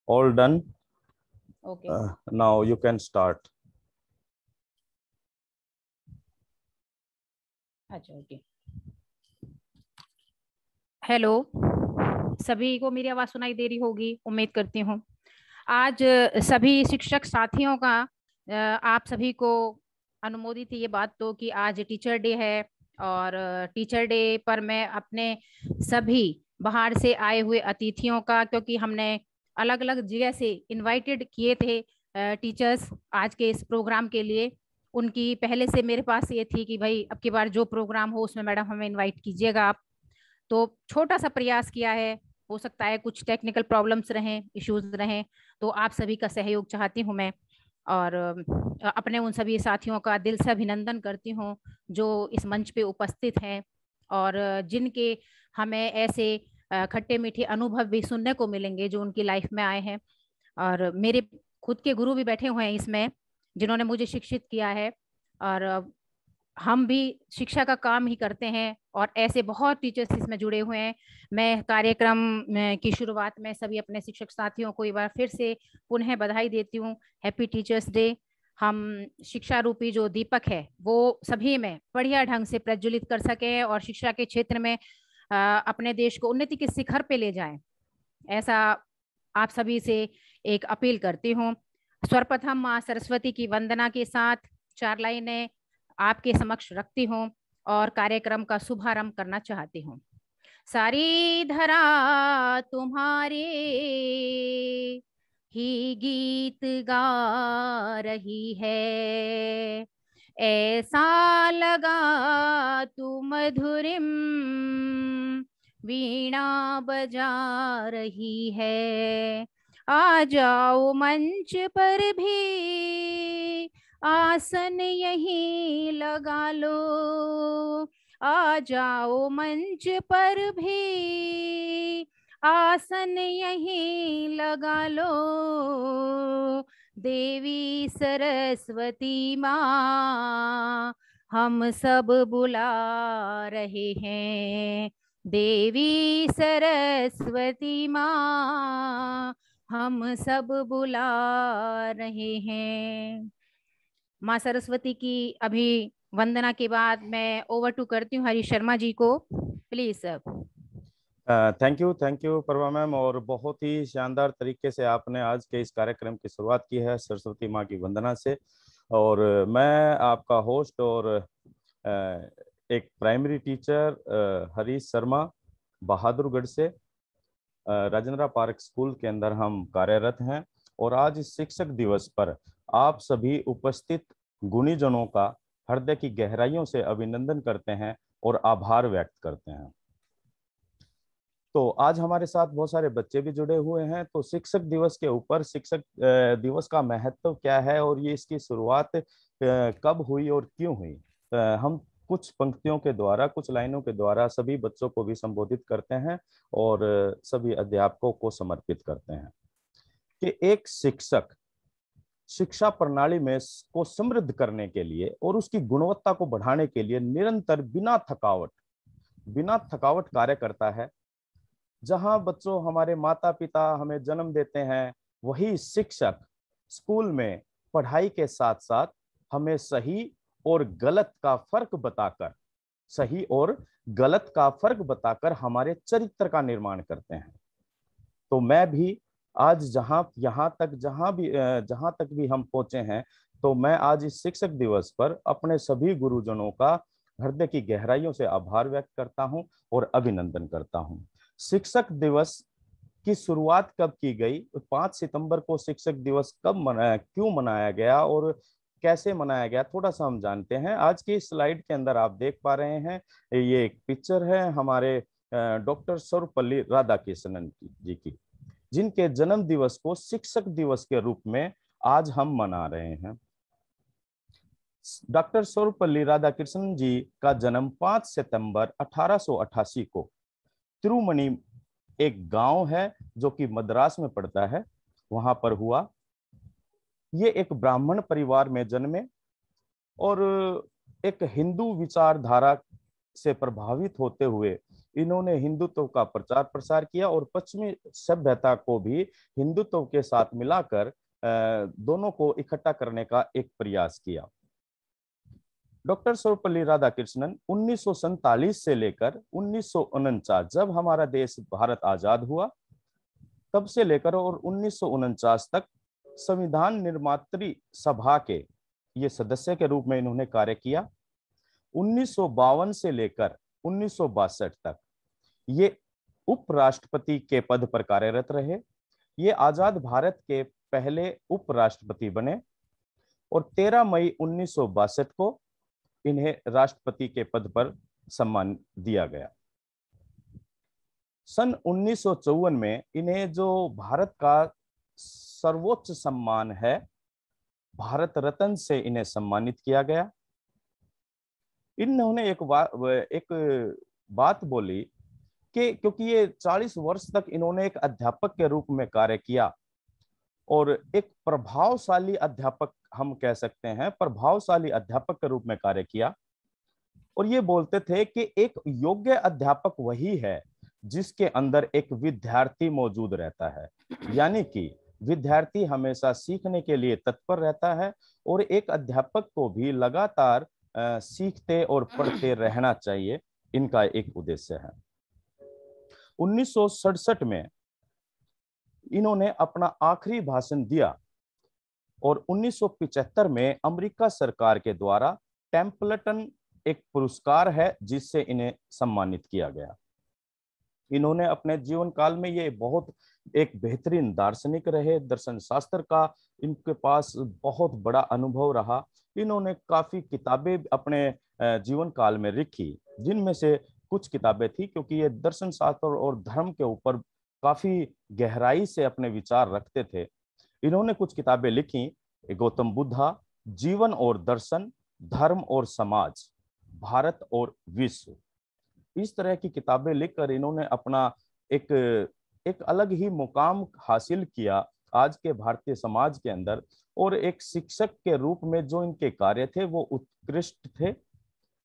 All done. Okay. Now you can start. अच्छा, okay. Hello, सभी को मेरी आवाज़ सुनाई दे रही होगी, उम्मीद करती हूँ। आज सभी शिक्षक साथियों का आप सभी को अनुमोदित है ये बात तो कि आज टीचर डे है। और टीचर डे पर मैं अपने सभी बाहर से आए हुए अतिथियों का, क्योंकि हमने अलग अलग जगह से इनवाइटेड किए थे टीचर्स आज के इस प्रोग्राम के लिए, उनकी पहले से मेरे पास ये थी कि भाई अब की बार जो प्रोग्राम हो उसमें मैडम हमें इनवाइट कीजिएगा आप। तो छोटा सा प्रयास किया है, हो सकता है कुछ टेक्निकल प्रॉब्लम्स रहें, इश्यूज रहें, तो आप सभी का सहयोग चाहती हूँ मैं। और अपने उन सभी साथियों का दिल से अभिनंदन करती हूँ जो इस मंच पे उपस्थित हैं और जिनके हमें ऐसे खट्टे मीठे अनुभव भी सुनने को मिलेंगे जो उनकी लाइफ में आए हैं। और मेरे खुद के गुरु भी बैठे हुए हैं इसमें, जिन्होंने मुझे शिक्षित किया है। और हम भी शिक्षा का काम ही करते हैं और ऐसे बहुत टीचर्स इसमें जुड़े हुए हैं। मैं कार्यक्रम की शुरुआत में सभी अपने शिक्षक साथियों को एक बार फिर से पुनः बधाई देती हूँ। Happy teachers day. हम शिक्षा रूपी जो दीपक है वो सभी में बढ़िया ढंग से प्रज्वलित कर सकें और शिक्षा के क्षेत्र में अपने देश को उन्नति के शिखर पे ले जाएं, ऐसा आप सभी से एक अपील करती हूँ। सर्वप्रथम माँ सरस्वती की वंदना के साथ 4 लाइनें आपके समक्ष रखती हूँ और कार्यक्रम का शुभारंभ करना चाहती हूँ। सारी धरा तुम्हारे ही गीत गा रही है, ऐसा लगा तू मधुरिम वीणा बजा रही है। आ जाओ मंच पर भी आसन यहीं लगा लो, आ जाओ मंच पर भी आसन यहीं लगा लो। देवी सरस्वती माँ हम सब बुला रहे हैं, देवी सरस्वती माँ हम सब बुला रहे हैं। माँ सरस्वती की अभी वंदना के बाद मैं ओवर टू करती हूँ हरीश शर्मा जी को, please sir. Thank you Prabha ma'am. और बहुत ही शानदार तरीके से आपने आज के इस कार्यक्रम की शुरुआत की है सरस्वती माँ की वंदना से। और मैं आपका होस्ट और एक प्राइमरी टीचर हरीश शर्मा बहादुरगढ़ से राजेंद्रा पार्क स्कूल के अंदर हम कार्यरत हैं। और आज इस शिक्षक दिवस पर आप सभी उपस्थित गुणीजनों का हृदय की गहराइयों से अभिनंदन करते हैं और आभार व्यक्त करते हैं। तो आज हमारे साथ बहुत सारे बच्चे भी जुड़े हुए हैं। तो शिक्षक दिवस के ऊपर शिक्षक दिवस का महत्व क्या है और ये इसकी शुरुआत कब हुई और क्यों हुई, हम कुछ पंक्तियों के द्वारा, कुछ लाइनों के द्वारा सभी बच्चों को भी संबोधित करते हैं और सभी अध्यापकों को समर्पित करते हैं कि एक शिक्षक शिक्षा प्रणाली में को समृद्ध करने के लिए और उसकी गुणवत्ता को बढ़ाने के लिए निरंतर बिना थकावट कार्य करता है। जहां बच्चों हमारे माता पिता हमें जन्म देते हैं, वही शिक्षक स्कूल में पढ़ाई के साथ साथ हमें सही और गलत का फर्क बताकर हमारे चरित्र का निर्माण करते हैं। तो मैं भी आज जहां तक भी हम पहुंचे हैं, तो मैं आज इस शिक्षक दिवस पर अपने सभी गुरुजनों का हृदय की गहराइयों से आभार व्यक्त करता हूं और अभिनंदन करता हूं। शिक्षक दिवस की शुरुआत कब की गई, 5 सितंबर को शिक्षक दिवस क्यों मनाया गया और कैसे मनाया गया, थोड़ा सा हम जानते हैं। आज की स्लाइड के अंदर आप देख पा रहे हैं, ये एक पिक्चर है हमारे डॉक्टर सर्वपल्ली राधाकृष्णन जी की, जिनके जन्म दिवस को शिक्षक दिवस के रूप में आज हम मना रहे हैं। डॉक्टर सर्वपल्ली राधाकृष्णन जी का जन्म 5 सितंबर 1888 को तिरुमणि, एक गांव है जो कि मद्रास में पड़ता है, वहां पर हुआ। ये एक ब्राह्मण परिवार में जन्मे और एक हिंदू विचारधारा से प्रभावित होते हुए इन्होंने हिंदुत्व का प्रचार प्रसार किया और पश्चिमी सभ्यता को भी हिंदुत्व के साथ मिलाकर दोनों को इकट्ठा करने का एक प्रयास किया। डॉक्टर सर्वपल्ली राधाकृष्णन 1947 से लेकर 1949, जब हमारा देश भारत आजाद हुआ, तब से लेकर और 1949 तक संविधान निर्मात्री सभा के ये सदस्य के रूप में इन्होंने कार्य किया। 1952 से लेकर 1962 तक ये उपराष्ट्रपति के पद पर कार्यरत रहे। ये आजाद भारत के पहले उपराष्ट्रपति बने और 13 मई 1962 को इन्हें राष्ट्रपति के पद पर सम्मान दिया गया। सन 1954 में इन्हें जो भारत का सर्वोच्च सम्मान है, भारत रत्न से इन्हें सम्मानित किया गया। इन्होंने एक बात बोली कि क्योंकि ये 40 वर्ष तक इन्होंने एक अध्यापक के रूप में कार्य किया और एक प्रभावशाली अध्यापक, हम कह सकते हैं प्रभावशाली अध्यापक के रूप में कार्य किया, और ये बोलते थे कि एक योग्य अध्यापक वही है जिसके अंदर एक विद्यार्थी मौजूद रहता है, यानी कि विद्यार्थी हमेशा सीखने के लिए तत्पर रहता है और एक अध्यापक को भी लगातार सीखते और पढ़ते रहना चाहिए। इनका एक उद्देश्य है। 1967 में इन्होंने अपना आखिरी भाषण दिया और 1975 में अमेरिका सरकार के द्वारा टेम्पल्टन एक पुरस्कार है जिससे इन्हें सम्मानित किया गया। इन्होंने अपने जीवन काल में ये बहुत एक बेहतरीन दार्शनिक रहे, दर्शन शास्त्र का इनके पास बहुत बड़ा अनुभव रहा। इन्होंने काफी किताबें अपने जीवन काल में लिखी, जिनमें से कुछ किताबें थी, क्योंकि ये दर्शन शास्त्र और धर्म के ऊपर काफी गहराई से अपने विचार रखते थे। इन्होंने कुछ किताबें लिखी, गौतम बुद्धा, जीवन और दर्शन, धर्म और समाज, भारत और विश्व। इस तरह की किताबें लिखकर इन्होंने अपना एक अलग ही मुकाम हासिल किया आज के भारतीय समाज के अंदर, और एक शिक्षक के रूप में जो इनके कार्य थे वो उत्कृष्ट थे।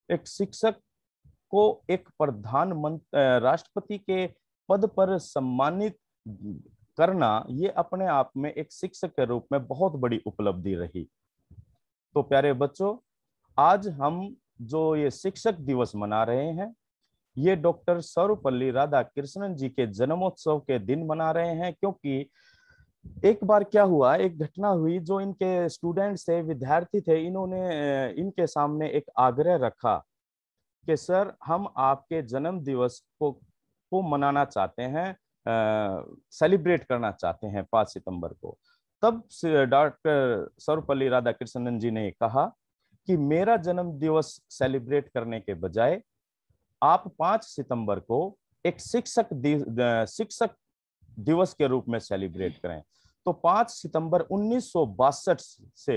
एक शिक्षक को एक प्रधानमंत्री राष्ट्रपति के पद पर सम्मानित करना, ये अपने आप में एक शिक्षक के रूप में बहुत बड़ी उपलब्धि रही। तो प्यारे बच्चों, आज हम जो ये शिक्षक दिवस मना रहे हैं, ये डॉक्टर सर्वपल्ली राधाकृष्णन जी के जन्मोत्सव के दिन मना रहे हैं, क्योंकि एक बार क्या हुआ, एक घटना हुई, जो इनके स्टूडेंट्स थे, विद्यार्थी थे, इन्होंने इनके सामने एक आग्रह रखा कि सर, हम आपके जन्म दिवस को मनाना चाहते हैं, सेलिब्रेट करना चाहते हैं 5 सितंबर को। तब डॉक्टर सर्वपल्ली राधाकृष्णन जी ने कहा कि मेरा जन्म दिवस सेलिब्रेट करने के बजाय आप 5 सितंबर को एक शिक्षक दिवस के रूप में सेलिब्रेट करें। तो 5 सितंबर 1962 से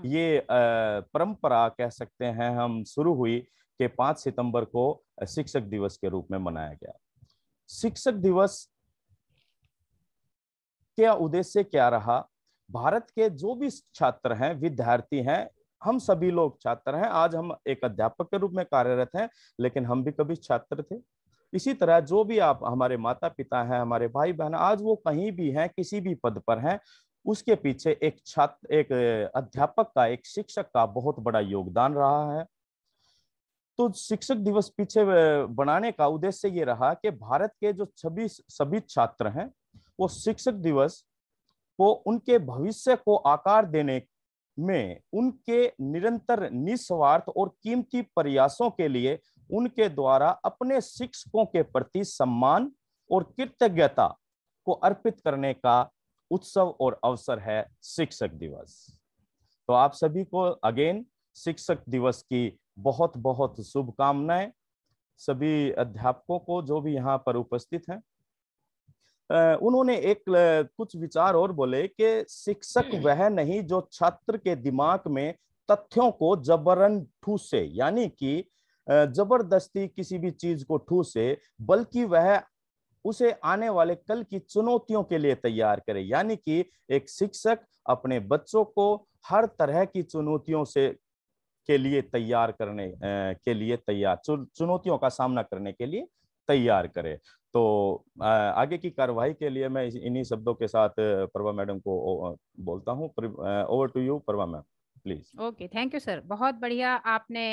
ये परंपरा कह सकते हैं हम शुरू हुई कि 5 सितंबर को शिक्षक दिवस के रूप में मनाया गया। शिक्षक दिवस क्या उद्देश्य क्या रहा? भारत के जो भी छात्र हैं, विद्यार्थी हैं, हम सभी लोग छात्र हैं। आज हम एक अध्यापक के रूप में कार्यरत हैं, लेकिन हम भी कभी छात्र थे। इसी तरह जो भी आप, हमारे माता पिता हैं, हमारे भाई बहन, आज वो कहीं भी हैं, किसी भी पद पर हैं, उसके पीछे एक छात्र, एक अध्यापक का, एक शिक्षक का बहुत बड़ा योगदान रहा है। तो शिक्षक दिवस पीछे बनाने का उद्देश्य ये रहा कि भारत के जो सभी छात्र हैं, वो शिक्षक दिवस को उनके भविष्य को आकार देने में उनके निरंतर निस्वार्थ और कीमती प्रयासों के लिए उनके द्वारा अपने शिक्षकों के प्रति सम्मान और कृतज्ञता को अर्पित करने का उत्सव और अवसर है शिक्षक दिवस। तो आप सभी को अगेन शिक्षक दिवस की बहुत बहुत शुभकामनाएं। सभी अध्यापकों को जो भी यहाँ पर उपस्थित हैं, उन्होंने कुछ विचार और बोले कि शिक्षक वह नहीं जो छात्र के दिमाग में तथ्यों को जबरन ठूसे, यानी कि जबरदस्ती किसी भी चीज को ठूसे, बल्कि वह उसे आने वाले कल की चुनौतियों के लिए तैयार करे। यानी कि एक शिक्षक अपने बच्चों को हर तरह की चुनौतियों से के लिए तैयार करने के लिए तैयार, चुनौतियों का सामना करने के लिए तैयार करे। तो आगे की कार्रवाई के लिए मैं इन्हीं शब्दों के साथ प्रभा मैडम को बोलता हूँ। Over to you Prabha ma'am, please. Okay, thank you sir. बहुत बढ़िया आपने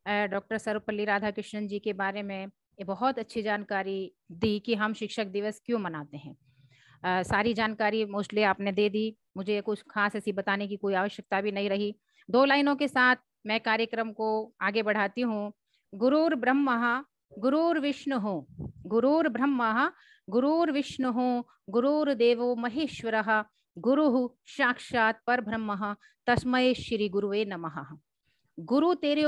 डॉक्टर सर्वपल्ली राधाकृष्णन जी के बारे में ये बहुत अच्छी जानकारी दी कि हम शिक्षक दिवस क्यों मनाते हैं। सारी जानकारी मोस्टली आपने दे दी, मुझे कुछ खास ऐसी बताने की कोई आवश्यकता भी नहीं रही। 2 लाइनों के साथ मैं कार्यक्रम को आगे बढ़ाती हूँ। गुरुर् ब्रह्मा गुरुर्विष्णु, गुरुर् ब्रह्मा गुरुर्विष्णु, गुरुर्देवो महेश्वरः, गुरु साक्षात परब्रह्म, तस्मै श्री गुरुवे नमः। गुरु तेरे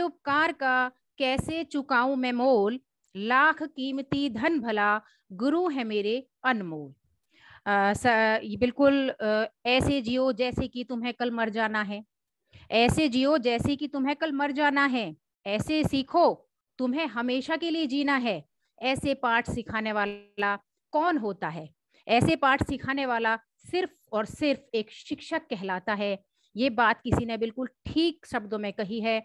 उपकार का कैसे चुकाऊं मैं मोल, लाख कीमती धन भला गुरु है मेरे अनमोल। बिल्कुल ऐसे जियो जैसे कि तुम्हें कल मर जाना है, ऐसे जियो जैसे कि तुम्हें कल मर जाना है, ऐसे सीखो तुम्हें हमेशा के लिए जीना है। ऐसे पाठ सिखाने वाला कौन होता है? ऐसे पाठ सिखाने वाला सिर्फ और सिर्फ एक शिक्षक कहलाता है। ये बात किसी ने बिल्कुल ठीक शब्दों में कही है।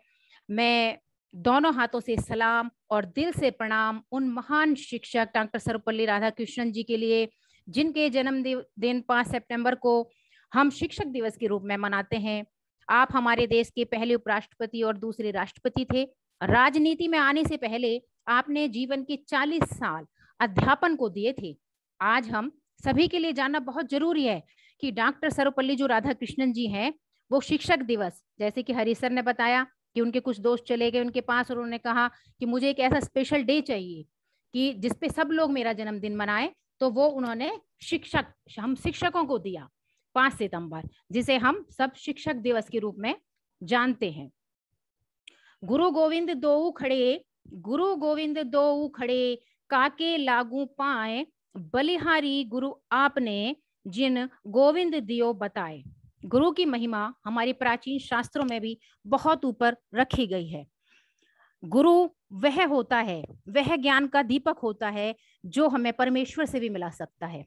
मैं दोनों हाथों से सलाम और दिल से प्रणाम उन महान शिक्षक डॉक्टर सर्वपल्ली राधाकृष्णन जी के लिए, जिनके जन्मदिन 5 सितंबर को हम शिक्षक दिवस के रूप में मनाते हैं। आप हमारे देश के पहले उपराष्ट्रपति और दूसरे राष्ट्रपति थे। राजनीति में आने से पहले आपने जीवन के 40 साल अध्यापन को दिए थे। आज हम सभी के लिए जानना बहुत जरूरी है कि डॉक्टर सर्वपल्ली जो राधाकृष्णन जी हैं, वो शिक्षक दिवस, जैसे कि हरी सर ने बताया कि उनके कुछ दोस्त चले गए उनके पास और उन्होंने कहा कि मुझे एक ऐसा स्पेशल डे चाहिए कि जिसपे सब लोग मेरा जन्मदिन मनाएं, तो वो उन्होंने हम शिक्षकों को दिया 5 सितंबर, जिसे हम सब शिक्षक दिवस के रूप में जानते हैं। गुरु गोविंद दोऊ खड़े, गुरु गोविंद दोऊ खड़े, काके लागू पाए, बलिहारी गुरु आपने, जिन गोविंद दियो बताए। गुरु की महिमा हमारी प्राचीन शास्त्रों में भी बहुत ऊपर रखी गई है। गुरु वह होता है, वह ज्ञान का दीपक होता है जो हमें परमेश्वर से भी मिला सकता है।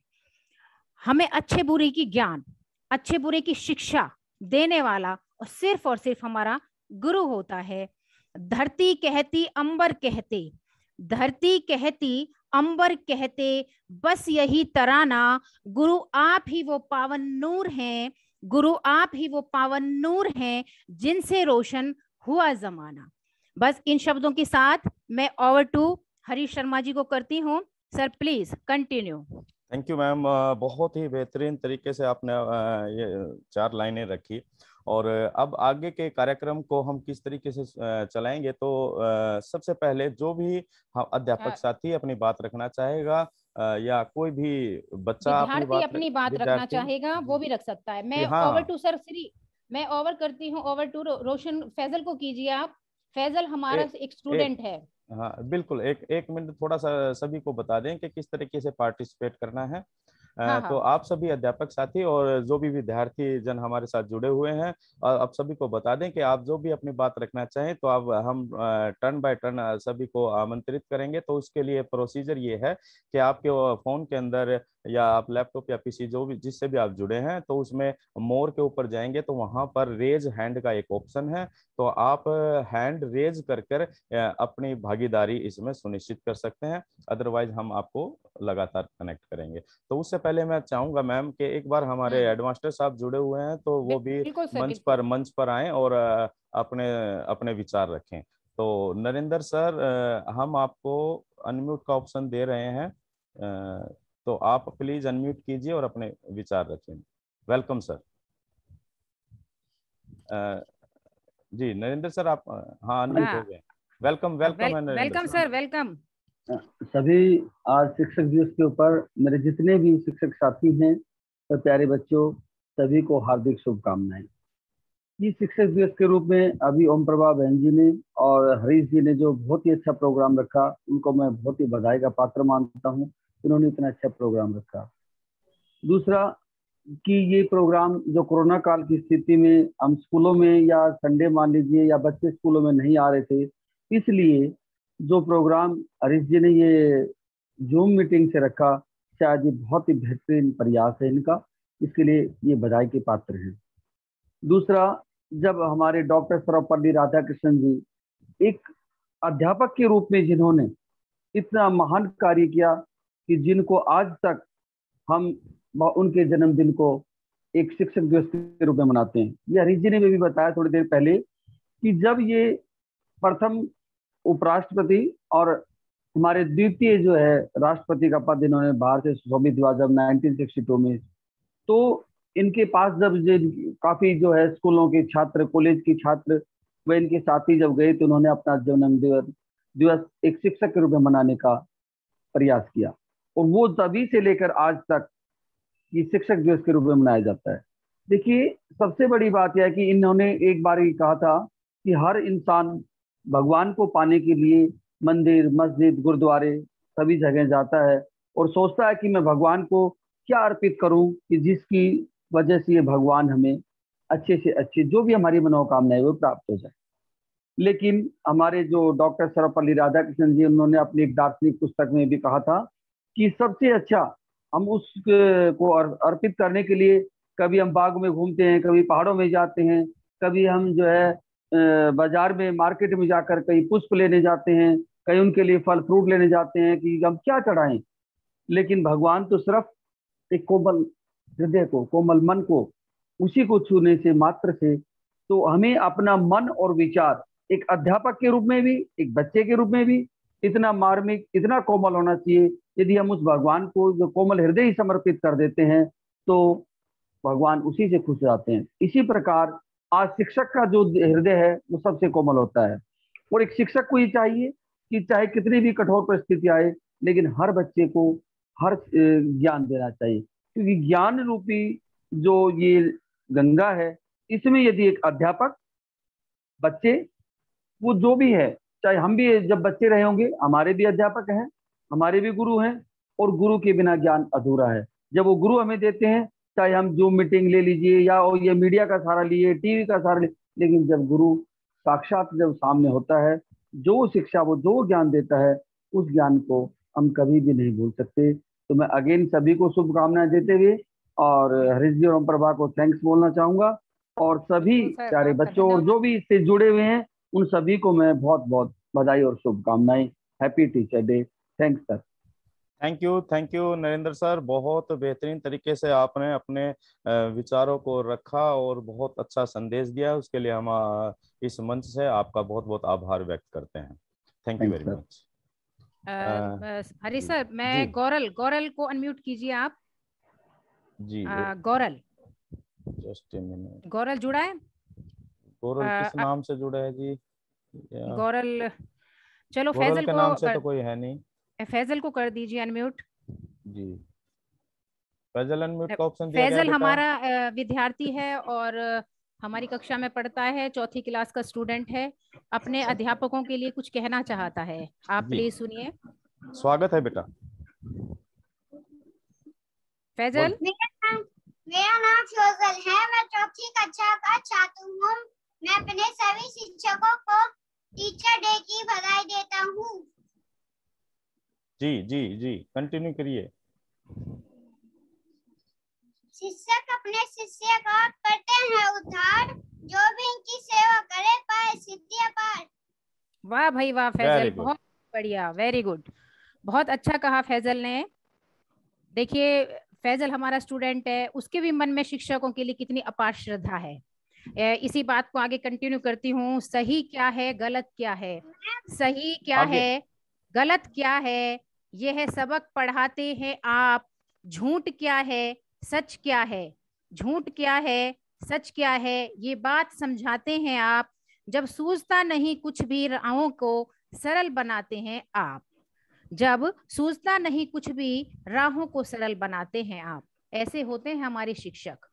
हमें अच्छे बुरे की ज्ञान, अच्छे बुरे की शिक्षा देने वाला और सिर्फ हमारा गुरु होता है। धरती कहती अंबर कहते, धरती कहती अंबर कहते, बस यही तराना, गुरु आप ही वो पावन नूर हैं, गुरु आप ही वो पावन नूर हैं, जिनसे रोशन हुआ जमाना। बस इन शब्दों के साथ मैं ओवर टू हरीश शर्मा जी को करती हूँ। Sir please continue. Thank you ma'am, बहुत ही बेहतरीन तरीके से आपने ये 4 लाइनें रखी। और अब आगे के कार्यक्रम को हम किस तरीके से चलाएंगे, तो सबसे पहले जो भी अध्यापक साथी अपनी बात रखना चाहेगा या कोई भी बच्चा विद्यार्थी अपनी बात रखना चाहेगा वो भी रख सकता है। मैं ओवर टू सर श्री, मैं ओवर करती हूँ, ओवर टू रोशन फैजल को कीजिए आप। फैजल हमारा एक स्टूडेंट है। हाँ बिल्कुल, एक मिनट थोड़ा सा सभी को बता दें कि किस तरीके से पार्टिसिपेट करना है। तो आप सभी अध्यापक साथी और जो भी विद्यार्थी जन हमारे साथ जुड़े हुए हैं, और आप सभी को बता दें कि आप जो भी अपनी बात रखना चाहें तो अब हम टर्न बाय टर्न सभी को आमंत्रित करेंगे। तो उसके लिए प्रोसीजर ये है कि आपके फोन के अंदर या आप लैपटॉप या पीसी जो भी जिससे भी आप जुड़े हैं, तो उसमें मोर के ऊपर जाएंगे तो वहां पर रेज हैंड का एक ऑप्शन है। तो आप हैंड रेज कर अपनी भागीदारी इसमें सुनिश्चित कर सकते हैं, अदरवाइज हम आपको लगातार कनेक्ट करेंगे। तो उससे पहले मैं चाहूंगा मैम कि एक बार हमारे हेडमास्टर साहब जुड़े हुए हैं तो वो भी मंच पर आएं और अपने अपने विचार रखें। तो नरेंद्र सर, हम आपको अनम्यूट का ऑप्शन दे रहे हैं, तो आप प्लीज अनम्यूट कीजिए और अपने विचार रखें। Welcome sir. जी नरेंद्र सर आप, हाँ अनम्यूट हो गए। Welcome welcome sir, welcome. सभी आज शिक्षक दिवस के ऊपर मेरे जितने भी शिक्षक साथी हैं तो प्यारे बच्चों, सभी को हार्दिक शुभकामनाएं। ये शिक्षक दिवस के रूप में अभी ओम प्रभा बहन जी ने और हरीश जी ने जो बहुत ही अच्छा प्रोग्राम रखा, उनको मैं बहुत ही बधाई का पात्र मानता हूँ। उन्होंने इतना अच्छा प्रोग्राम रखा। दूसरा कि ये प्रोग्राम जो कोरोना काल की स्थिति में हम स्कूलों में या संडे मान लीजिए या बच्चे स्कूलों में नहीं आ रहे थे, इसलिए जो प्रोग्राम हरीश जी ने ये जूम मीटिंग से रखा, शायद ये बहुत ही बेहतरीन प्रयास है इनका, इसके लिए ये बधाई के पात्र हैं। दूसरा, जब हमारे डॉक्टर सर्वपल्ली राधाकृष्णन जी एक अध्यापक के रूप में जिन्होंने इतना महान कार्य किया कि जिनको आज तक हम उनके जन्मदिन को एक शिक्षक दिवस के रूप में मनाते हैं। ये हरीश जी ने भी बताया थोड़ी देर पहले कि जब ये प्रथम उपराष्ट्रपति और हमारे द्वितीय जो है राष्ट्रपति का पद इन्होंने बाहर से शोभित हुआ जब 1962 में, तो इनके पास जब काफी जो है स्कूलों के छात्र, कॉलेज के छात्र व इनके साथी जब गए तो उन्होंने अपना जन्म दिवस एक शिक्षक के रूप में मनाने का प्रयास किया, और वो तभी से लेकर आज तक ये शिक्षक दिवस के रूप में मनाया जाता है। देखिए, सबसे बड़ी बात यह है कि इन्होंने एक बार ही कहा था कि हर इंसान भगवान को पाने के लिए मंदिर, मस्जिद, गुरुद्वारे सभी जगह जाता है और सोचता है कि मैं भगवान को क्या अर्पित करूं कि जिसकी वजह से ये भगवान हमें अच्छे से अच्छे जो भी हमारी मनोकामनाएं वो प्राप्त हो जाए। लेकिन हमारे जो डॉक्टर सर्वपल्ली राधाकृष्णन जी, उन्होंने अपनी एक दार्शनिक पुस्तक में भी कहा था कि सबसे अच्छा हम उसको अर्पित करने के लिए कभी हम बाग में घूमते हैं, कभी पहाड़ों में जाते हैं, कभी हम जो है बाजार में, मार्केट में जाकर कहीं पुष्प लेने जाते हैं, कहीं उनके लिए फल फ्रूट लेने जाते हैं कि हम क्या चढ़ाएं। लेकिन भगवान तो सिर्फ एक कोमल हृदय को, कोमल मन को, उसी को छूने से मात्र से, तो हमें अपना मन और विचार एक अध्यापक के रूप में भी, एक बच्चे के रूप में भी इतना मार्मिक, इतना कोमल होना चाहिए। यदि हम उस भगवान को जो कोमल हृदय ही समर्पित कर देते हैं तो भगवान उसी से खुश जाते हैं। इसी प्रकार आज शिक्षक का जो हृदय है वो सबसे कोमल होता है, और एक शिक्षक को ये चाहिए कि चाहे कितनी भी कठोर परिस्थिति आए, लेकिन हर बच्चे को हर ज्ञान देना चाहिए, क्योंकि ज्ञान रूपी जो ये गंगा है, इसमें यदि एक अध्यापक, बच्चे, वो जो भी है, चाहे हम भी जब बच्चे रहे होंगे, हमारे भी अध्यापक हैं, हमारे भी गुरु हैं, और गुरु के बिना ज्ञान अधूरा है। जब वो गुरु हमें देते हैं, चाहे हम जूम मीटिंग ले लीजिए या ये मीडिया का सहारा लिए, टीवी का सहारा लिए, लेकिन जब गुरु साक्षात जब सामने होता है, जो शिक्षा, वो जो ज्ञान देता है, उस ज्ञान को हम कभी भी नहीं भूल सकते। तो मैं अगेन सभी को शुभकामनाएं देते हुए और हरीश जी और ओम प्रभा को थैंक्स बोलना चाहूंगा, और सभी प्यारे बच्चों और जो भी इससे जुड़े हुए हैं उन सभी को मैं बहुत बहुत बधाई और शुभकामनाएं। Happy teacher day. Thanks sir. Thank you Narendra sir, बहुत बेहतरीन तरीके से आपने अपने विचारों को रखा और बहुत अच्छा संदेश दिया। उसके लिए हम इस मंच से आपका बहुत बहुत आभार व्यक्त करते हैं। Thank you very much. Hari sir, मैं गौरल को अनम्यूट कीजिए आप जी। गौरल, जस्ट ए मिनट। गौरल जुड़ा है? गौरल किस नाम से जुड़ा है जी? गौरल, चलो गौरल फैजल के को नाम से तो कोई है नहीं। फैजल को कर दीजिए अनम्यूट। जी, फैजल अनम्यूट का ऑप्शन दिया गया फैजल बेटा। हमारा विद्यार्थी है और हमारी कक्षा में पढ़ता है, चौथी क्लास का स्टूडेंट है, अपने अध्यापकों के लिए कुछ कहना चाहता है। आप प्लीज सुनिए। स्वागत है बेटा। फैजल। मेरा नाम फैजल है, मैं चौथी कक्षा का छात्र हूँ। मैं अपने सभी शिक्षकों को टीचर डे की बधाई देता हूँ। जी जी जी, कंटिन्यू करिए। शिक्षक अपने शिष्य का करते हैं उद्धार, जो भी इनकी सेवा करे पाए सिद्धि अपार। वाह भाई वाह फैजल, बहुत बढ़िया, वेरी गुड, बहुत अच्छा कहा फैजल ने। देखिए फैजल हमारा स्टूडेंट है, उसके भी मन में शिक्षकों के लिए कितनी अपार श्रद्धा है। इसी बात को आगे कंटिन्यू करती हूँ। सही क्या है, गलत क्या है, सही क्या है, गलत क्या है, यह है सबक पढ़ाते हैं आप। झूठ क्या है, सच क्या है, झूठ क्या है, सच क्या है, ये बात समझाते हैं आप। जब सूझता नहीं कुछ भी, राहों को सरल बनाते हैं आप। जब सूझता नहीं कुछ भी, राहों को सरल बनाते हैं आप। ऐसे होते हैं हमारे शिक्षक।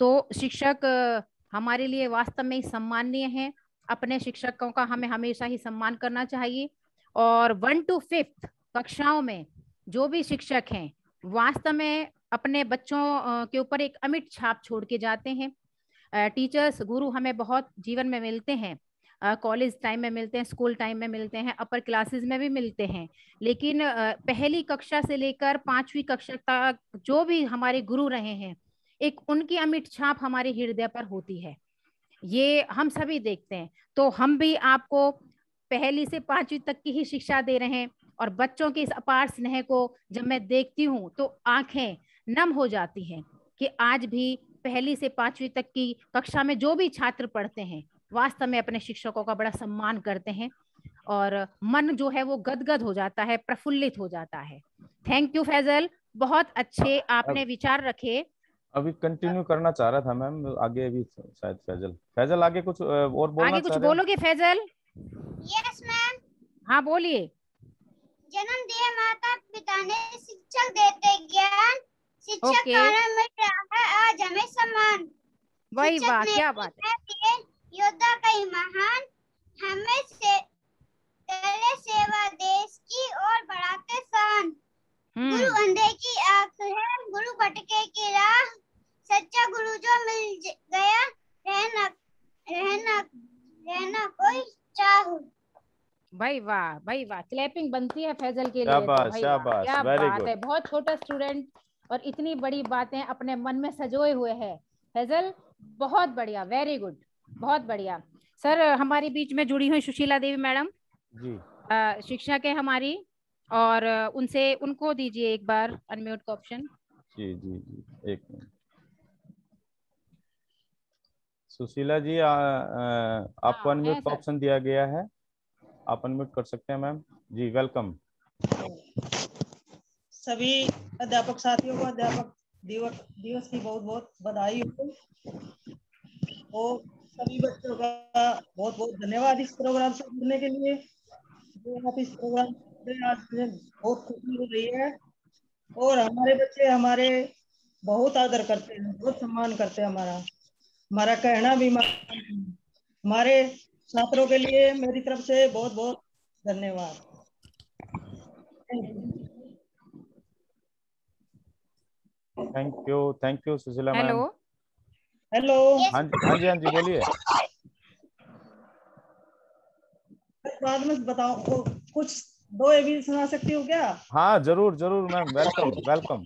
तो शिक्षक हमारे लिए वास्तव में सम्माननीय है। अपने शिक्षकों का हमें हमेशा ही सम्मान करना चाहिए। और 1 to 5 कक्षाओं में जो भी शिक्षक हैं, वास्तव में अपने बच्चों के ऊपर एक अमिट छाप छोड़ के जाते हैं। टीचर्स, गुरु हमें बहुत जीवन में मिलते हैं, कॉलेज टाइम में मिलते हैं, स्कूल टाइम में मिलते हैं, अपर क्लासेस में भी मिलते हैं, लेकिन पहली कक्षा से लेकर 5वीं कक्षा तक जो भी हमारे गुरु रहे हैं, एक उनकी अमिट छाप हमारे हृदय पर होती है। ये हम सभी देखते हैं। तो हम भी आपको पहली से 5वीं तक की ही शिक्षा दे रहे हैं, और बच्चों के इस अपार स्नेह को जब मैं देखती हूँ तो आंखें नम हो जाती हैं कि आज भी पहली से 5वीं तक की कक्षा में जो भी छात्र पढ़ते हैं वास्तव में अपने शिक्षकों का बड़ा सम्मान करते हैं, और मन जो है वो गदगद हो जाता है, प्रफुल्लित हो जाता है। थैंक यू फैजल, बहुत अच्छे आपने विचार रखे। अभी कंटिन्यू करना चाह रहा था मैम, आगे भी शायद फैजल आगे कुछ और बोलना आगे कुछ चाह रहे हो? बोलोगे फैजल? Yes ma'am. हाँ बोलिए। जन्म दिए माता पिता ने, शिक्षक देते ज्ञान, शिक्षक ओके, कारण मिल रहा है आज हमें सम्मान। वही शिक्षक बात, ने क्या बात है। दिए योद्धा कई महान, हमें से करे सेवा देश की और बढ़ाते शान। गुरु अंधे की आंख है, गुरु भटके की राह, सच्चा गुरु जो मिल गया रहना रहना रहना कोई चाहू। भाई वाह, भाई वाह, क्लैपिंग बनती है फैजल के लिए तो। शाबाश भाई वाह, शाबाश, क्या वेरी बात गुड। है, बहुत छोटा स्टूडेंट और इतनी बड़ी बातें अपने मन में सजोए हुए है। फैजल बहुत बढ़िया, वेरी गुड, बहुत बढ़िया। सर हमारे बीच में जुड़ी हुई सुशीला देवी मैडम जी शिक्षक है हमारी, और उनसे उनको दीजिए एक बार अनम्यूट का ऑप्शन। जी जी जी, एक मिनट। सुशीला जी आपको हाँ अनम्यूट है का सर। ऑप्शन दिया गया है, आप अनम्यूट कर सकते हैं मैम जी, वेलकम। सभी अध्यापक साथियों को अध्यापक दिवस की बहुत बहुत बधाई हो, और सभी बच्चों का बहुत बहुत धन्यवाद इस प्रोग्राम से जुड़ने के लिए। जो आप इस प्रोग्राम से आज मुझे बहुत खुशी हो रही है, और हमारे बच्चे हमारे बहुत आदर करते हैं, बहुत सम्मान करते हैं, हमारा कहना भी मानते हैं। हमारे छात्रों के लिए मेरी तरफ से बहुत बहुत धन्यवाद। Thank you Sushila hello ma'am. Hello. हाँ जी हाँ जी हाँ जी, बोलिए। बाद में बताओ, कुछ दो ए भी सुना सकती हो क्या? हाँ जरूर जरूर मैम, वेलकम वेलकम।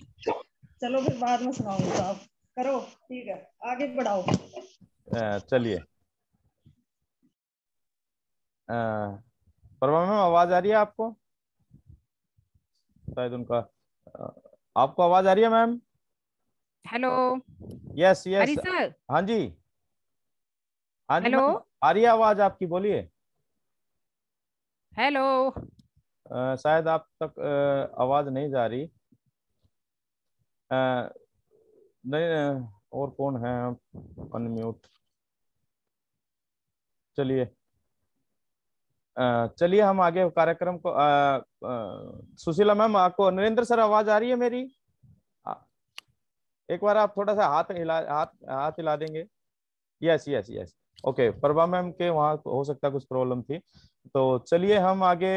चलो फिर बाद में सुनाऊंगा, आप करो, ठीक है, आगे बढ़ाओ। चलिए, प्रभा मैम आवाज आ रही है आपको? शायद उनका आपको आवाज आ रही है मैम? हेलो यस यस, हरी सर। हाँ जी हाँ जी हेलो मैम, आ रही है आवाज आपकी, बोलिए। हेलो। शायद आप तक आवाज नहीं जा रही। नहीं, और कौन है अनम्यूट? चलिए चलिए हम आगे कार्यक्रम को सुशीला मैम, आपको नरेंद्र सर आवाज आ रही है मेरी? आ, एक बार आप थोड़ा सा हाथ हिला देंगे? Yes yes yes, okay. Prabha ma'am के वहाँ हो सकता है कुछ प्रॉब्लम थी। तो चलिए हम आगे,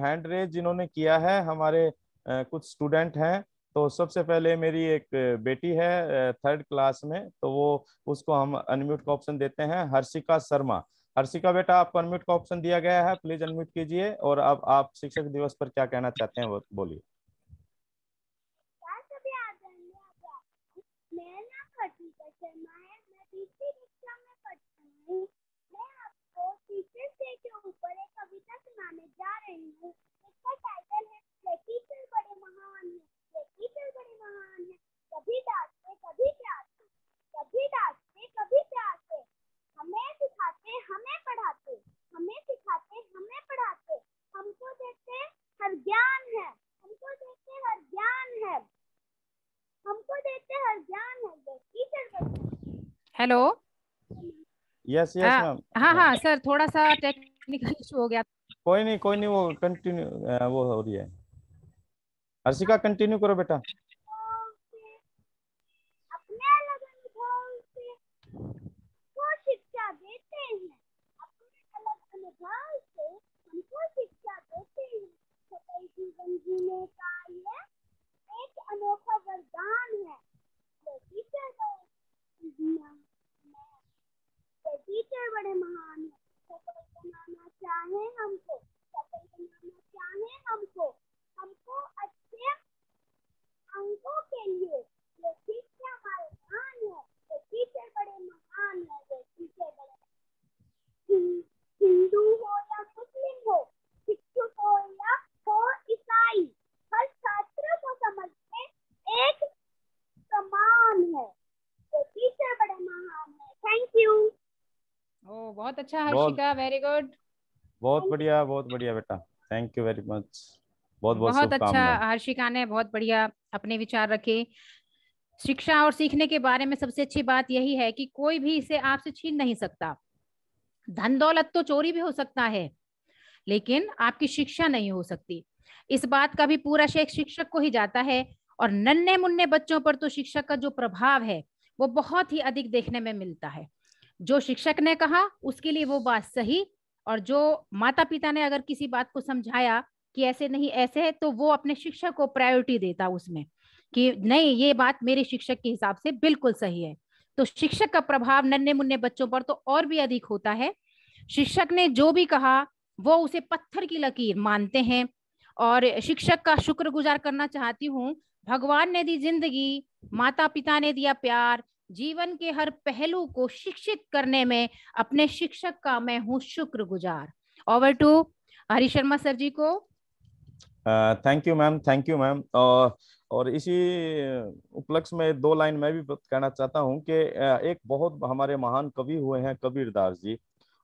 हैंड रेज जिन्होंने किया है हमारे कुछ स्टूडेंट हैं। तो सबसे पहले मेरी एक बेटी है 3rd क्लास में, तो वो उसको हम अनम्यूट का ऑप्शन देते हैं, हर्षिका शर्मा। हर्षिका बेटा, आपको अनम्यूट का ऑप्शन दिया गया है, प्लीज अनम्यूट कीजिए, और अब आप शिक्षक दिवस पर क्या कहना चाहते हैं वो बोलिए। मेरा नाम हर्षिका शर्मा है, मैं तीसरी कक्षा में पढ़ती हूँ। मैं आपको टीचर्स डे के ऊपर एक कविता सुनाने जा रही हूँ। इसका टाइटल है ये टीचर बड़े महान है, ये टीचर बड़े महान है, कभी डांटते कभी प्यारते, कभी डांटते कभी प्यारते, हमें सिखाते हमें पढ़ाते, हमें सिखाते हमें पढ़ाते, हमको देते हर ज्ञान है, हमको देते हर ज्ञान है, हमको देते हर ज्ञान है, ये टीचर बड़े। हेलो। Yes yes ma'am. हाँ हाँ सर, थोड़ा सा टेक्निकल इशू हो गया। कोई नहीं, वो कंटिन्यू वो हो रही है। हर्षिका कंटिन्यू करो बेटा। अपने अलग अनुभव से वो शिक्षा देते हैं, अपने अलग अनुभव से हमको शिक्षा देते हैं, सफल जीवन जीने का ये एक अनोखा वरदान है। टीचर बड़े महान है, सफल बनाना चाहे हमको, सफल बनाना चाहे हमको, हमको अच्छे अंकों के लिए ये शिक्षा हमारे महान है, ये टीचर बड़े महान है, ये टीचर बड़े। हिंदू हो या मुस्लिम बहुत अच्छा हर्षिका, वेरी गुड। बहुत बढ़िया बेटा, थैंक यू वेरी मच। बहुत बहुत बहुत अच्छा शुभकामनाएं। हर्षिका ने बहुत बढ़िया अपने विचार रखे। शिक्षा और सीखने के बारे में सबसे अच्छी बात यही है कि कोई भी इसे आपसे छीन नहीं सकता। धन दौलत तो चोरी भी हो सकता है, लेकिन आपकी शिक्षा नहीं हो सकती। इस बात का भी पूरा श्रेय शिक्षक को ही जाता है। और नन्हे मुन्ने बच्चों पर तो शिक्षक का जो प्रभाव है वो बहुत ही अधिक देखने में मिलता है। जो शिक्षक ने कहा उसके लिए वो बात सही, और जो माता पिता ने अगर किसी बात को समझाया कि ऐसे नहीं ऐसे है, तो वो अपने शिक्षक को प्रायोरिटी देता उसमें कि नहीं, ये बात मेरे शिक्षक के हिसाब से बिल्कुल सही है। तो शिक्षक का प्रभाव नन्हे मुन्ने बच्चों पर तो और भी अधिक होता है। शिक्षक ने जो भी कहा वो उसे पत्थर की लकीर मानते हैं। और शिक्षक का शुक्रगुजार करना चाहती हूँ। भगवान ने दी जिंदगी, माता पिता ने दिया प्यार, जीवन के हर पहलू को शिक्षित करने में अपने शिक्षक का मैं हूँ शुक्रगुजार। Over to Hari Sharma sir ji को। Thank you ma'am, thank you ma'am. और इसी उपलक्ष्य में 2 लाइन मैं भी कहना चाहता हूँ कि एक बहुत हमारे महान कवि हुए हैं कबीरदास जी,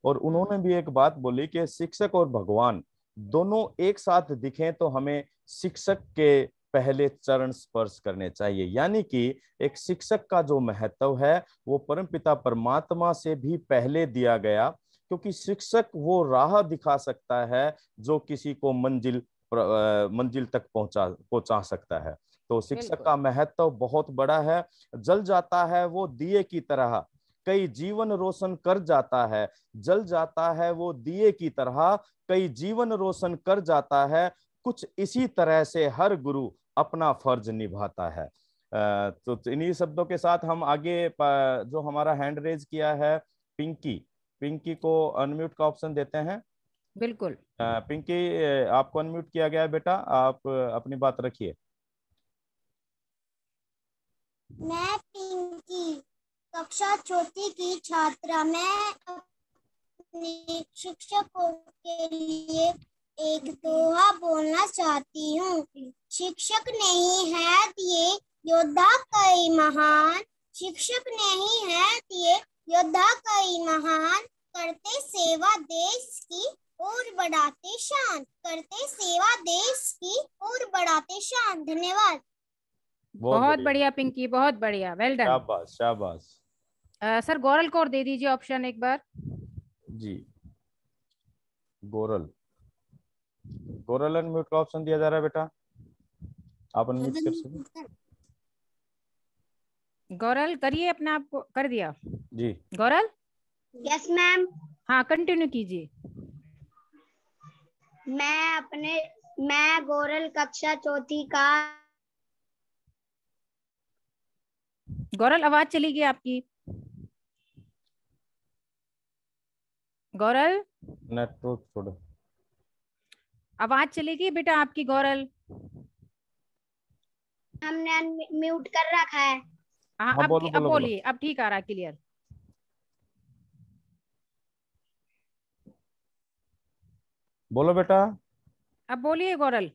और उन्होंने भी एक बात बोली कि शिक्षक और भगवान दोनों एक साथ दिखें तो हमें शिक्षक के पहले चरण स्पर्श करने चाहिए। यानी कि एक शिक्षक का जो महत्व है वो परमपिता परमात्मा से भी पहले दिया गया, क्योंकि शिक्षक वो राह दिखा सकता है जो किसी को मंजिल तक पहुंचा सकता है। तो शिक्षक का महत्व बहुत बड़ा है। जल जाता है वो दिए की तरह, कई जीवन रोशन कर जाता है। जल जाता है वो दिए की तरह, कई जीवन रोशन कर जाता है। कुछ इसी तरह से हर गुरु अपना फर्ज निभाता है। तो इन्हीं शब्दों के साथ हम आगे जो हमारा हैंड रेज किया है पिंकी, पिंकी को अनम्यूट का ऑप्शन देते हैं। बिल्कुल। पिंकी, आपको अनम्यूट किया गया है बेटा, आप अपनी बात रखिए। मैं पिंकी, कक्षा चौथी की छात्रा। मैं अपने शिक्षकों के लिए एक दोहा बोलना चाहती हूँ। शिक्षक नहीं है दिए योद्धा कई महान, शिक्षक नहीं है दिए योद्धा कई महान, करते सेवा देश की और बढ़ाते शान, करते सेवा देश की और बढ़ाते शान। धन्यवाद। बहुत बढ़िया पिंकी, बहुत बढ़िया, वेल डन। शाबाश शाबाश। सर गौरल को और दे दीजिए ऑप्शन एक बार। जी, गोरल, गोरल अनम्यूट का ऑप्शन दिया जा रहा है बेटा, आप अनम्यूट कर सकते। गौरल करिए, अपने आप को कर दिया जी गौरल। Yes ma'am. हाँ कंटिन्यू कीजिए। मैं गोरल कक्षा चौथी का। गौरल आवाज चली गई आपकी। गौरल नेटवर्क थोड़ा, आवाज चलेगी बेटा आपकी गौरल। हमने म्यूट कर रखा है। हाँ हाँ, अब बोलिए, अब ठीक आ रहा क्लियर। बोलो बेटा। अब बोलिए गौरल।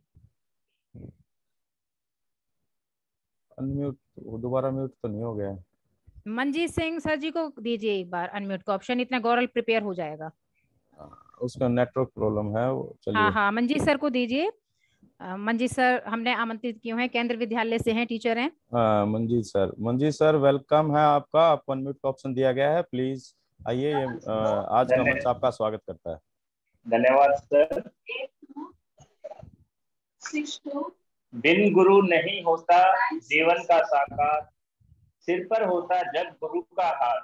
अनम्यूट, दोबारा म्यूट तो नहीं हो गया। मंजीत सिंह सर जी को दीजिए एक बार अनम्यूट का ऑप्शन, इतना गौरल प्रिपेयर हो जाएगा। उसका नेटवर्क प्रॉब्लम है वो, चलिए। हाँ हाँ मंजीत सर को दीजिए। मंजीत सर हमने आमंत्रित किए हैं, केंद्र विद्यालय से हैं, टीचर हैं। मंजीत सर वेलकम है आपका, आपको अनम्यूट का ऑप्शन दिया गया है, प्लीज आइए। ये आज का मंच आपका स्वागत करता है। धन्यवाद सर। बिन गुरु नहीं होता जीवन का साकार, सिर पर होता जब गुरु का हाथ।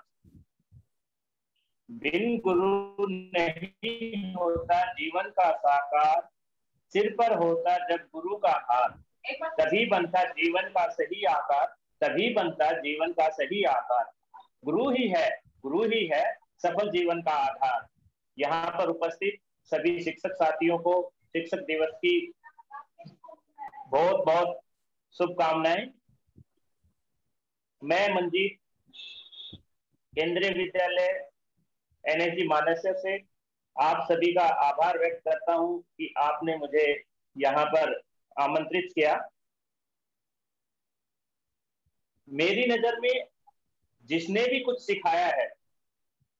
बिन गुरु नहीं होता जीवन का साकार, सिर पर होता जब गुरु का हाथ। तभी बनता जीवन का सही आकार, तभी बनता जीवन का सही आकार। गुरु ही है सफल जीवन का आधार। यहाँ पर उपस्थित सभी शिक्षक साथियों को शिक्षक दिवस की बहुत बहुत शुभकामनाएं। मैं मंजीत, केंद्रीय विद्यालय NSG मानस्य से आप सभी का आभार व्यक्त करता हूं कि आपने मुझे यहाँ पर आमंत्रित किया। मेरी नजर में जिसने भी कुछ सिखाया है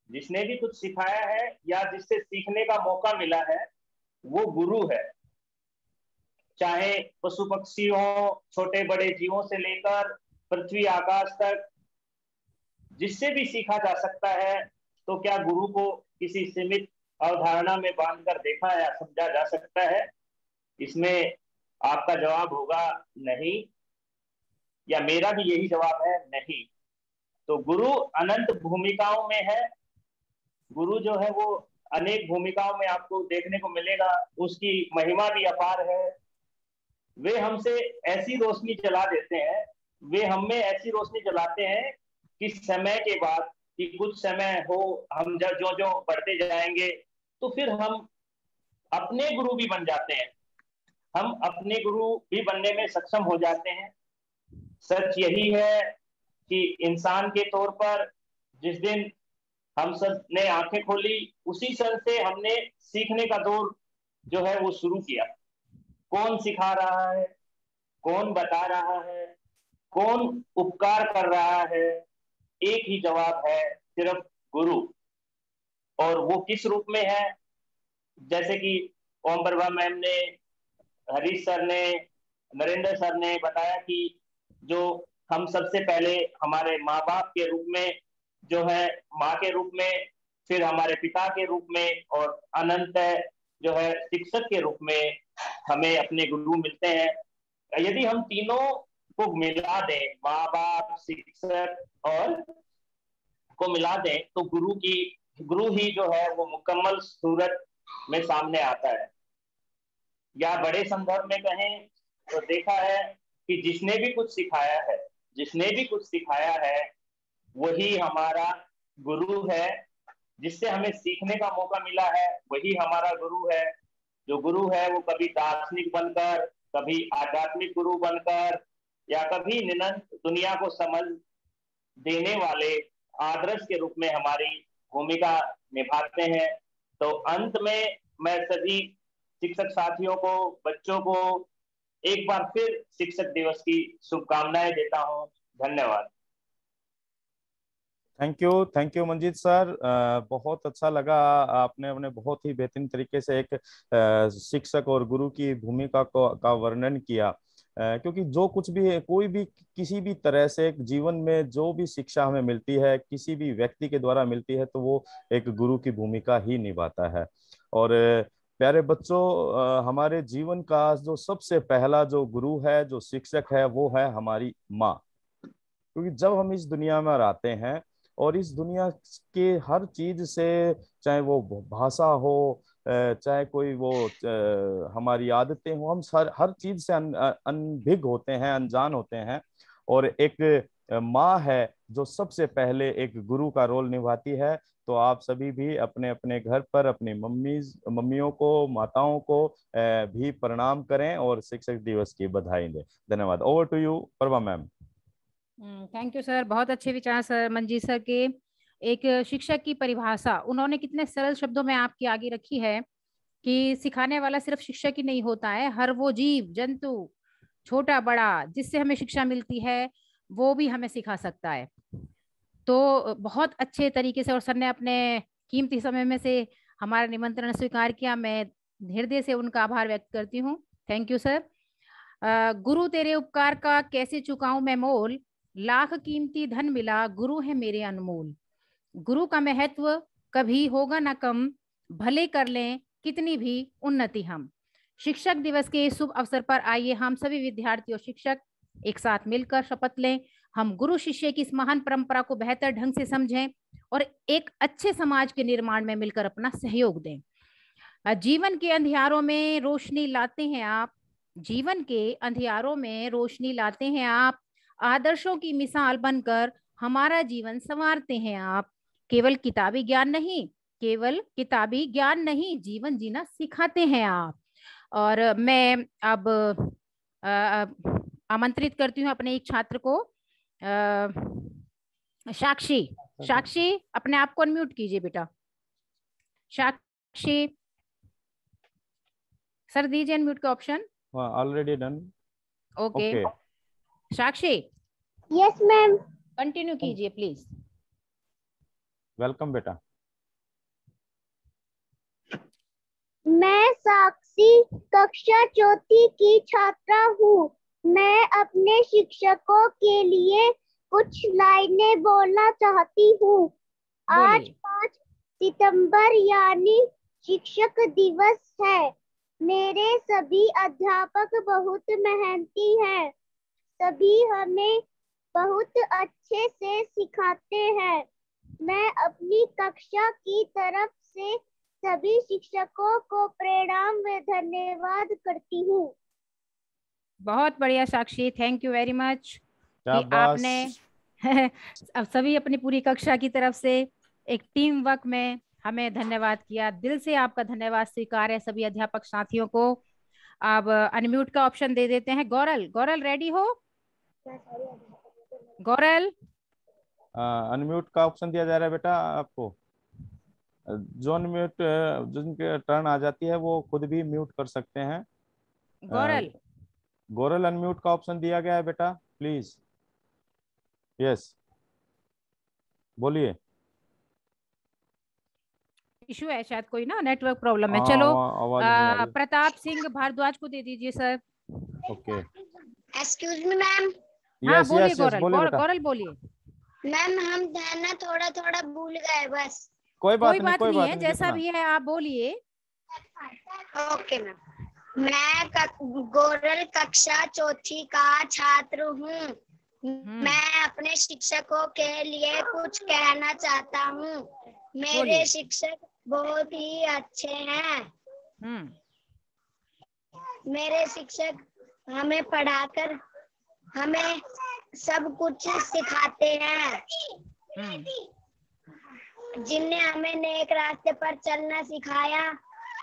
जिसने भी कुछ सिखाया है या जिससे सीखने का मौका मिला है वो गुरु है। चाहे पशु पक्षी हो, छोटे बड़े जीवों से लेकर पृथ्वी आकाश तक, जिससे भी सीखा जा सकता है। तो क्या गुरु को किसी सीमित अवधारणा में बांधकर देखा या समझा जा सकता है? इसमें आपका जवाब होगा नहीं, या मेरा भी यही जवाब है, नहीं। तो गुरु अनंत भूमिकाओं में है। गुरु जो है वो अनेक भूमिकाओं में आपको देखने को मिलेगा, उसकी महिमा भी अपार है। वे हमसे ऐसी रोशनी जला देते हैं, वे हम में ऐसी रोशनी जलाते हैं कि समय के बाद, कि कुछ समय हो, हम जब जो जो बढ़ते जाएंगे तो फिर हम अपने गुरु भी बन जाते हैं, हम अपने गुरु भी बनने में सक्षम हो जाते हैं। सच यही है कि इंसान के तौर पर जिस दिन हम सब ने आंखें खोली, उसी क्षण से हमने सीखने का दौर जो है वो शुरू किया। कौन सिखा रहा है, कौन बता रहा है, कौन उपकार कर रहा है? एक ही जवाब है, सिर्फ गुरु। और वो किस रूप में है? जैसे कि ओम प्रभा मैम ने, हरीश सर ने, नरेंद्र सर ने बताया कि जो हम सबसे पहले हमारे माँ बाप के रूप में, जो है माँ के रूप में, फिर हमारे पिता के रूप में, और अनंत जो है शिक्षक के रूप में हमें अपने गुरु मिलते हैं। यदि हम तीनों को मिला दें, माँ बाप, शिक्षक और को मिला दें, तो गुरु ही जो है वो मुकम्मल सूरत में सामने आता है। या बड़े संदर्भ में कहें तो देखा है कि जिसने भी कुछ सिखाया है वही हमारा गुरु है। जिससे हमें सीखने का मौका मिला है वही हमारा गुरु है। जो गुरु है वो कभी दार्शनिक बनकर, कभी आध्यात्मिक गुरु बनकर, या कभी निरंतर दुनिया को समझ देने वाले आदर्श के रूप में हमारी भूमिका निभाते हैं। तो अंत में मैं सभी शिक्षक साथियों को, बच्चों को एक बार फिर शिक्षक दिवस की शुभकामनाएं देता हूं। धन्यवाद। Thank you Manjeet sir. बहुत अच्छा लगा, आपने अपने बहुत ही बेहतरीन तरीके से एक शिक्षक और गुरु की भूमिका का वर्णन किया। क्योंकि जो कुछ भी है, कोई भी किसी भी तरह से जीवन में जो भी शिक्षा हमें मिलती है, किसी भी व्यक्ति के द्वारा मिलती है, तो वो एक गुरु की भूमिका ही निभाता है। और प्यारे बच्चों, हमारे जीवन का जो सबसे पहला जो गुरु है, जो शिक्षक है, वो है हमारी माँ। क्योंकि जब हम इस दुनिया में आते हैं और इस दुनिया के हर चीज से, चाहे वो भाषा हो, चाहे कोई वो हमारी आदतें हो, हम हर चीज से अनभिज्ञ होते हैं, अनजान होते हैं। और एक माँ है जो सबसे पहले एक गुरु का रोल निभाती है। तो आप सभी भी अपने अपने घर पर अपनी मम्मियों को, माताओं को भी प्रणाम करें और शिक्षक दिवस की बधाई दें। धन्यवाद। Over to you Prabha ma'am. Thank you sir, बहुत अच्छे विचार सर मंजीत सर के। एक शिक्षक की परिभाषा उन्होंने कितने सरल शब्दों में आपकी आगे रखी है कि सिखाने वाला सिर्फ शिक्षक ही नहीं होता है, हर वो जीव जंतु, छोटा बड़ा, जिससे हमें शिक्षा मिलती है वो भी हमें सिखा सकता है। तो बहुत अच्छे तरीके से, और सर ने अपने कीमती समय में से हमारा निमंत्रण स्वीकार किया। मैं हृदय से उनका आभार व्यक्त करती हूँ। Thank you sir. गुरु तेरे उपकार का कैसे चुकाऊं मैं मोल, लाख कीमती धन मिला गुरु है मेरे अनमोल। गुरु का महत्व कभी होगा ना कम, भले कर लें कितनी भी उन्नति हम। शिक्षक दिवस के शुभ अवसर पर आइए हम सभी विद्यार्थी और शिक्षक एक साथ मिलकर शपथ लें, हम गुरु शिष्य की इस महान परंपरा को बेहतर ढंग से समझें और एक अच्छे समाज के निर्माण में मिलकर अपना सहयोग दें। जीवन के अंधियारों में रोशनी लाते हैं आप, जीवन के अंधियारों में रोशनी लाते हैं आप, आदर्शों की मिसाल बनकर हमारा जीवन संवारते हैं आप। केवल किताबी ज्ञान नहीं, जीवन जीना सिखाते हैं आप। और मैं अब आमंत्रित करती हूँ अपने एक छात्र को, साक्षी अपने आप को अनम्यूट कीजिए बेटा। साक्षी सर दीजिए अनम्यूट का option. Already done. Okay Sakshi. Yes ma'am. Continue कीजिए प्लीज। वेलकम बेटा। मैं साक्षी कक्षा चौथी की छात्रा हूँ। मैं अपने शिक्षकों के लिए कुछ लाइनें बोलना चाहती हूँ। आज 5 सितंबर यानी शिक्षक दिवस है। मेरे सभी अध्यापक बहुत मेहनती हैं। सभी हमें बहुत अच्छे से सिखाते हैं। मैं अपनी कक्षा की तरफ से सभी शिक्षकों को प्रणाम व धन्यवाद करती हूँ। बहुत बढ़िया साक्षी, थैंक यू वेरी मच कि आपने अब सभी अपनी पूरी कक्षा की तरफ से एक टीम वर्क में हमें धन्यवाद किया। दिल से आपका धन्यवाद स्वीकार है सभी अध्यापक साथियों को। अब अनम्यूट का ऑप्शन दे देते हैं। गौरल रेडी हो? गौरल, अनम्यूट का ऑप्शन दिया जा रहा है बेटा आपको। जो अनम्यूट जिनके टर्न आ जाती है वो खुद भी म्यूट कर सकते हैं। गौरल अनम्यूट का ऑप्शन दिया गया है बेटा, प्लीज। यस, बोलिए। इशू है शायद, कोई ना नेटवर्क प्रॉब्लम है। चलो आवाज नहीं आ रही। प्रताप सिंह भारद्वाज को दे दीजिए sir. Okay, excuse me ma'am. हाँ बोलिए बोलिए बेटा। गौरल बोलिए। मैम हम ना थोड़ा थोड़ा भूल गए बस। कोई बात नहीं है, जैसा भी है आप बोलिए। Okay ma'am. मैं गौरल कक्षा चौथी का छात्र हूँ। मैं अपने शिक्षकों के लिए कुछ कहना चाहता हूँ। मेरे शिक्षक बहुत ही अच्छे हैं। मेरे शिक्षक हमें पढ़ाकर हमें सब कुछ सिखाते हैं। जिनने हमें नेक रास्ते पर चलना सिखाया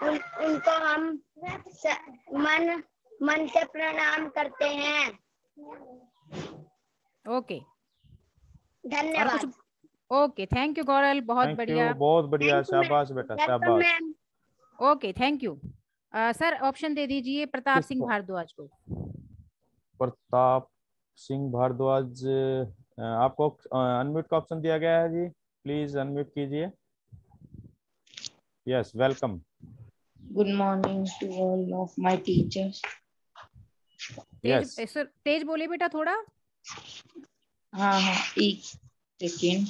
उनको हम मन से प्रणाम करते हैं। ओके, धन्यवाद। ओके, थैंक यू गौरल, बहुत बढ़िया। बहुत बढ़िया, शाबाश बेटा, शाबाश। Okay, thank you. Sir option दे दीजिए प्रताप सिंह भारद्वाज को। प्रताप सिंह भारद्वाज, आपको अनम्यूट का ऑप्शन दिया गया है जी, प्लीज अनम्यूट कीजिए। Yes, welcome. Good morning to all of my teachers. तेज बोलिए बेटा थोड़ा। हाँ, एक सेकेंड।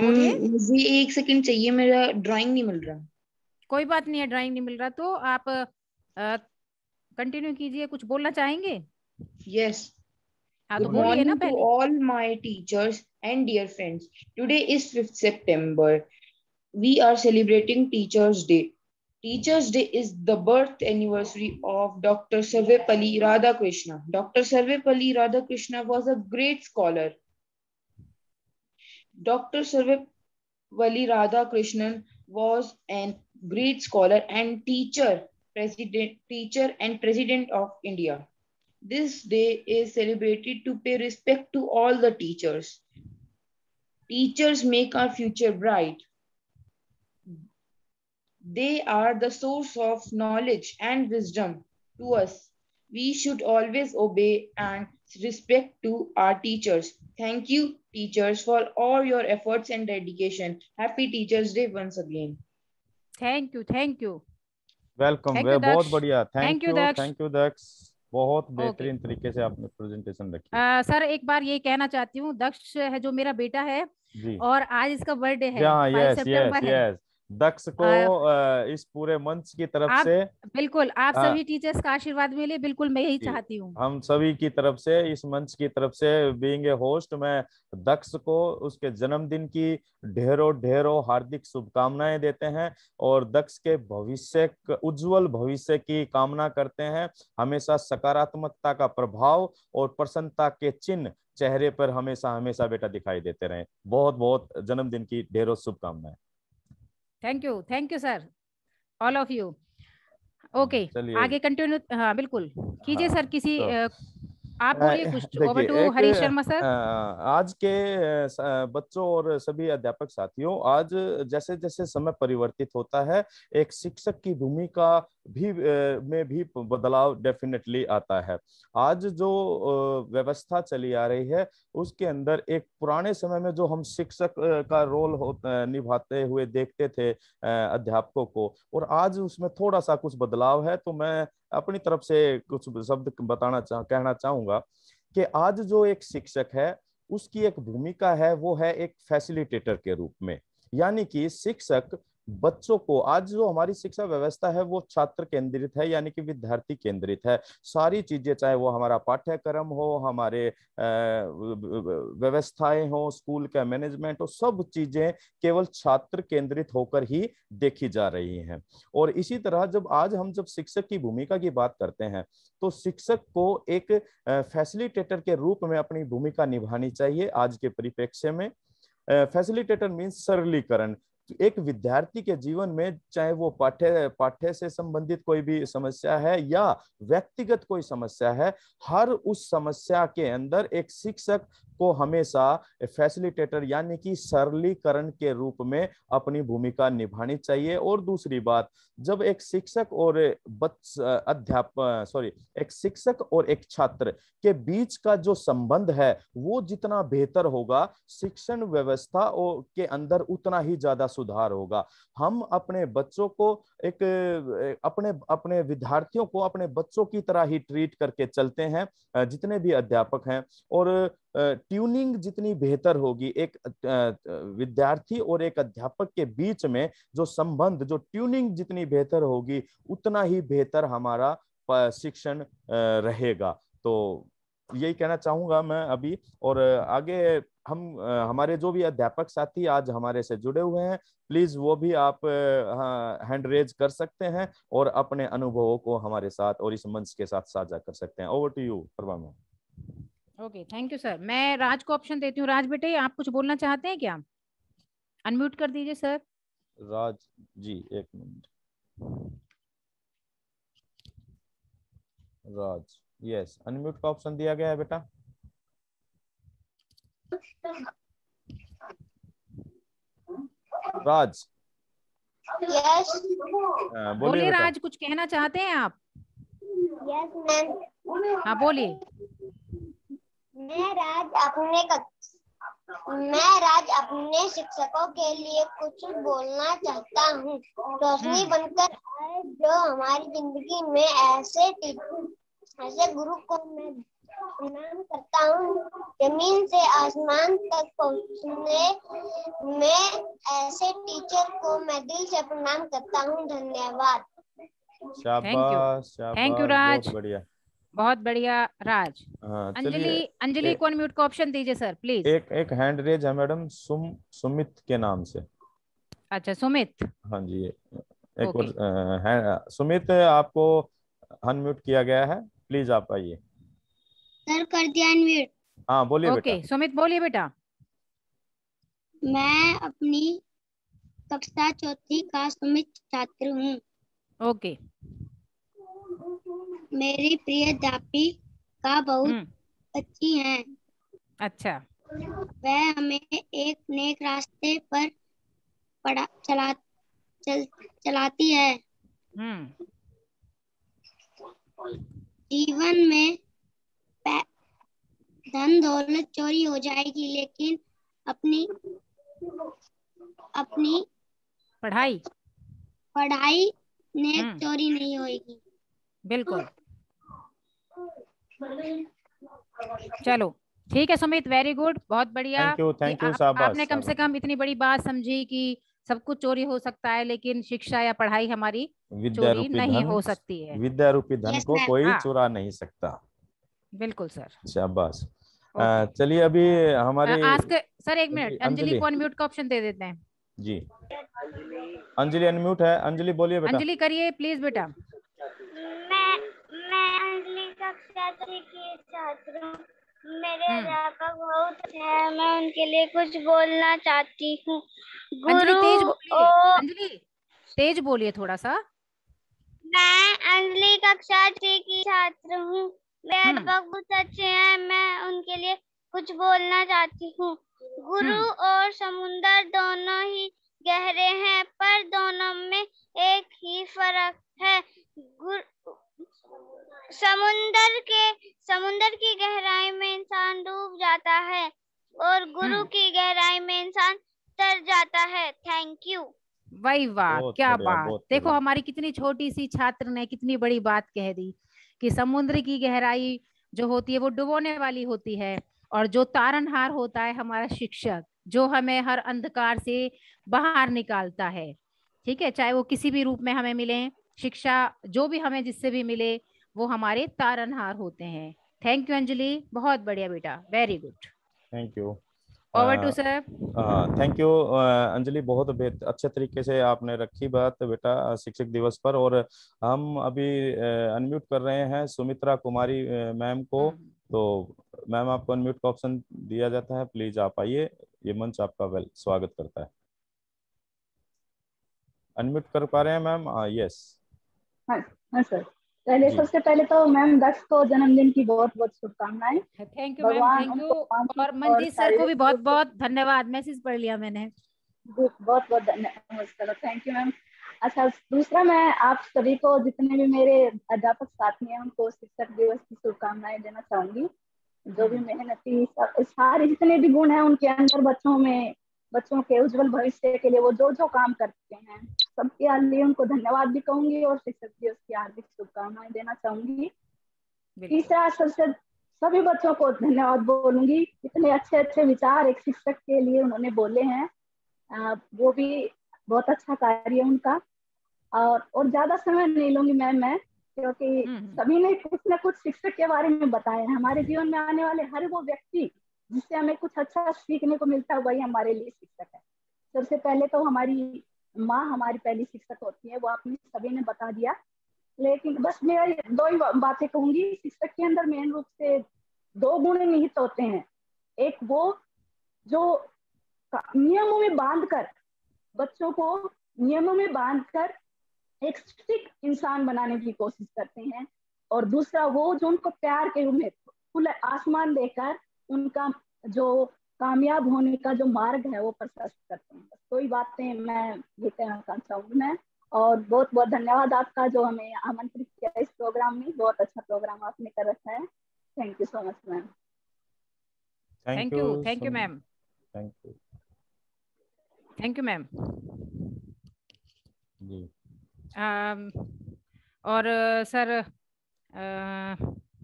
मुझे 1 सेकेंड चाहिए, मेरा ड्राइंग नहीं मिल रहा। कोई बात नहीं है, ड्राइंग नहीं मिल रहा तो आप कंटिन्यू कीजिए। कुछ बोलना चाहेंगे? यस। तो Good morning to all my teachers and dear friends. Today is 5th September. We are celebrating Teachers' Day. Teachers' Day is the birth anniversary of Dr. Sarvepalli Radhakrishna. Dr. Sarvepalli Radhakrishna was a great scholar. Dr. Sarvepalli Radhakrishnan was a great scholar and teacher and president of India. This day is celebrated to pay respect to all the teachers. Teachers make our future bright. They are the source of knowledge and wisdom to us. We should always obey and respect to our teachers. Thank you, teachers, for all your efforts and dedication. Happy Teachers' Day once again. Thank you. Welcome, बहुत बढ़िया। Thank you दक्ष, बहुत बेहतरीन तरीके से आपने presentation रखी। Sir एक बार ये कहना चाहती हूँ, दक्ष है जो मेरा बेटा है जी, और आज इसका बर्थडे है। 5 सितंबर है। दक्ष को इस पूरे मंच की तरफ से बिल्कुल आप सभी टीचर्स का आशीर्वाद मिले, बिल्कुल मैं यही चाहती हूँ। हम सभी की तरफ से, इस मंच की तरफ से, बीइंग ए होस्ट, मैं दक्ष को उसके जन्मदिन की ढेरों हार्दिक शुभकामनाएं देते हैं और दक्ष के उज्जवल भविष्य की कामना करते हैं। हमेशा सकारात्मकता का प्रभाव और प्रसन्नता के चिन्ह चेहरे पर हमेशा बेटा दिखाई देते रहे। बहुत बहुत जन्मदिन की ढेरों शुभकामनाएं। Thank you sir, all of you. Okay, आगे कंटिन्यू। हाँ बिल्कुल कीजिए सर। किसी आप बोलिए कुछ। ओवर देखिए, टू हरीश शर्मा सर। आज के बच्चों और सभी अध्यापक साथियों, आज जैसे जैसे समय परिवर्तित होता है, एक शिक्षक की भूमिका भी में भी बदलाव डेफिनेटली आता है। आज जो व्यवस्था चली आ रही है, उसके अंदर एक पुराने समय में जो हम शिक्षक का रोल निभाते हुए देखते थे अध्यापकों को, और आज उसमें थोड़ा सा कुछ बदलाव है। तो मैं अपनी तरफ से कुछ शब्द कहना चाहूंगा कि आज जो एक शिक्षक है, उसकी एक भूमिका है, वो है एक फैसिलिटेटर के रूप में। यानी कि शिक्षक बच्चों को, आज जो हमारी शिक्षा व्यवस्था है वो छात्र केंद्रित है, यानी कि विद्यार्थी केंद्रित है। सारी चीजें, चाहे वो हमारा पाठ्यक्रम हो, हमारे व्यवस्थाएं हो, स्कूल का मैनेजमेंट हो, सब चीजें केवल छात्र केंद्रित होकर ही देखी जा रही हैं। और इसी तरह जब शिक्षक की भूमिका की बात करते हैं, तो शिक्षक को एक फैसिलिटेटर के रूप में अपनी भूमिका निभानी चाहिए आज के परिप्रेक्ष्य में। फैसिलिटेटर मीन्स सरलीकरण। एक विद्यार्थी के जीवन में, चाहे वो पाठ्य से संबंधित कोई भी समस्या है या व्यक्तिगत कोई समस्या है, हर उस समस्या के अंदर एक शिक्षक को हमेशा फैसिलिटेटर यानी कि सरलीकरण के रूप में अपनी भूमिका निभानी चाहिए। और दूसरी बात, जब एक शिक्षक और एक शिक्षक और एक छात्र के बीच का जो संबंध है, वो जितना बेहतर होगा, शिक्षण व्यवस्था के अंदर उतना ही ज्यादा सुधार होगा। हम अपने बच्चों को अपने विद्यार्थियों को अपने बच्चों की तरह ही ट्रीट करके चलते हैं, जितने भी अध्यापक हैं। और ट्यूनिंग जितनी बेहतर होगी, एक विद्यार्थी और एक अध्यापक के बीच में जो संबंध, जो ट्यूनिंग जितनी बेहतर होगी, उतना ही बेहतर हमारा शिक्षण रहेगा। तो यही कहना चाहूंगा मैं अभी। और आगे हमारे जो भी अध्यापक साथी आज हमारे से जुड़े हुए हैं, प्लीज वो भी आप हैंड रेज कर सकते हैं और अपने अनुभवों को हमारे साथ और इस मंच के साथ साझा कर सकते हैं। Over to you Prabha ma'am. Okay, thank you sir. मैं राज को ऑप्शन देती हूँ। राज बेटे, आप कुछ बोलना चाहते हैं क्या? अनम्यूट कर दीजिए सर। राज जी, एक मिनट। राज, यस, अनम्यूट का ऑप्शन दिया गया है बेटा। राज, यस बोलिए बेटा। राज, कुछ कहना चाहते हैं आप? Yes ma'am. हाँ बोलिए। मैं राज अपने शिक्षकों के लिए कुछ बोलना चाहता हूँ। रोशनी बनकर आए जो हमारी जिंदगी में ऐसे गुरु को मैं प्रणाम करता हूँ। जमीन से आसमान तक पहुँचने में ऐसे टीचर को मैं दिल से प्रणाम करता हूँ। धन्यवाद। शाबाश, थैंक यू राज, बहुत बढ़िया, बहुत बढ़िया राज। हाँ, अंजलि को अनम्यूट का ऑप्शन दीजिए सर प्लीज। एक हैंड रेज है मैडम, सुमित के नाम से। अच्छा, सुमित। हाँ जी, एक और सुमित, आपको अनम्यूट किया गया है, प्लीज आप आइए। सर कर दिया अनम्यूट। हाँ बोलिए बेटा। ओके, सुमित बोलिए बेटा। मैं अपनी कक्षा चौथी का सुमित छात्र हूँ। ओके। मेरी प्रिय अध्यापिका बहुत अच्छी हैं। अच्छा। वह हमें एक नेक रास्ते पर चलाती है। जीवन में धन दौलत चोरी हो जाएगी, लेकिन अपनी पढ़ाई नेक चोरी नहीं होगी। बिल्कुल। चलो ठीक है सुमित, वेरी गुड, बहुत बढ़िया। थैंक यू शाबाश। आपने कम से कम इतनी बड़ी बात समझी कि सब कुछ चोरी हो सकता है, लेकिन शिक्षा या पढ़ाई हमारी चोरी नहीं हो सकती है। विद्या रूपी धन को कोई चुरा नहीं सकता। बिल्कुल सर, शाबाश। चलिए अभी हमारे सर एक मिनट, अंजलि को अनम्यूट का ऑप्शन दे देते हैं जी। अंजलि अनम्यूट है, अंजलि बोलिए बेटा। अंजलि करिए प्लीज बेटा। मैं अंजलि कक्षा की छात्र हूँ। मेरे अध्यापक बहुत अच्छे हैं। मैं उनके लिए कुछ बोलना चाहती हूँ। अंजलि तेज बोलिए थोड़ा सा। मैं अंजलि कक्षा की छात्र हूँ। मेरे अध्यापक बहुत अच्छे हैं, मैं उनके लिए कुछ बोलना चाहती हूँ। गुरु और समुंदर दोनों ही गहरे हैं, पर दोनों में एक ही फर्क है। समुंदर की गहराई में इंसान डूब जाता है और गुरु की गहराई में इंसान तर जाता है। Thank you. वाह वाह, क्या बात। देखो बढ़िया। हमारी कितनी छोटी सी छात्र ने कितनी बड़ी बात कह दी कि समुद्र की गहराई जो होती है वो डुबोने वाली होती है, और जो तारनहार होता है हमारा शिक्षक, जो हमें हर अंधकार से बाहर निकालता है। ठीक है, चाहे वो किसी भी रूप में हमें मिले, शिक्षा जो भी हमें जिससे भी मिले, वो हमारे तारनहार होते हैं। थैंक यू अंजलि, बहुत बढ़िया बेटा, very good. Thank you. Over to sir. Thank you Anjali, बहुत अच्छे तरीके से आपने रखी बात बेटा शिक्षक दिवस पर। और हम अभी अनम्यूट कर रहे हैं सुमित्रा कुमारी मैम को। तो मैम, आपको अनम्यूट का ऑप्शन दिया जाता है, प्लीज आप आइए, ये मंच आपका स्वागत करता है। अनम्यूट कर पा रहे हैं मैम? यस। हाँ सर। सबसे पहले तो मैम दक्ष को जन्मदिन की बहुत बहुत शुभकामनाएं। Thank you ma'am, thank you. और मनजीत सर को भी बहुत बहुत धन्यवाद, मैसेज पढ़ लिया मैंने। बहुत बहुत धन्यवाद, थैंक यू मैम। अच्छा, दूसरा मैं आप सभी को, जितने भी मेरे अध्यापक साथी हैं, उनको शिक्षक दिवस की शुभकामनाएं देना चाहूंगी। जो भी मेहनती सारे जितने भी गुण हैं उनके अंदर, बच्चों के उज्जवल भविष्य के लिए वो जो काम करते हैं, सबके लिए उनको धन्यवाद भी कहूंगी और शिक्षक दिवस की हार्दिक शुभकामनाएं देना चाहूंगी। तीसरा, सभी बच्चों को धन्यवाद बोलूंगी, इतने अच्छे अच्छे विचार एक शिक्षक के लिए उन्होंने बोले हैं, वो भी बहुत अच्छा कार्य है उनका। और ज्यादा समय नहीं लूंगी मैम मैं, क्योंकि सभी ने कुछ न कुछ शिक्षक के बारे में बताया है। हमारे जीवन में आने वाले हर वो व्यक्ति जिससे हमें कुछ अच्छा सीखने को मिलता है, वही हमारे लिए शिक्षक है। सबसे पहले तो हमारी माँ हमारी पहली शिक्षक होती है, वो आपने सभी ने बता दिया। लेकिन बस मैं दो ही बातें कहूंगी। शिक्षक के अंदर मेन रूप से दो गुण निहित होते हैं। एक वो जो नियमों में बांधकर, बच्चों को नियमों में बांधकर एक स्ट्रिक्ट इंसान बनाने की कोशिश करते हैं, और दूसरा वो जो उनको प्यार के रूप में खुला आसमान देकर उनका जो कामयाब होने का जो मार्ग है वो प्रशस्त करते हैं। तो ही बातें मैं ये कहना चाहूंगी मैं। और बहुत बहुत धन्यवाद आपका, जो हमें आमंत्रित किया इस प्रोग्राम में। बहुत अच्छा प्रोग्राम आपने कर रखा है। Thank you so much ma'am. Thank you, thank you ma'am, thank you, thank you ma'am ji. और सर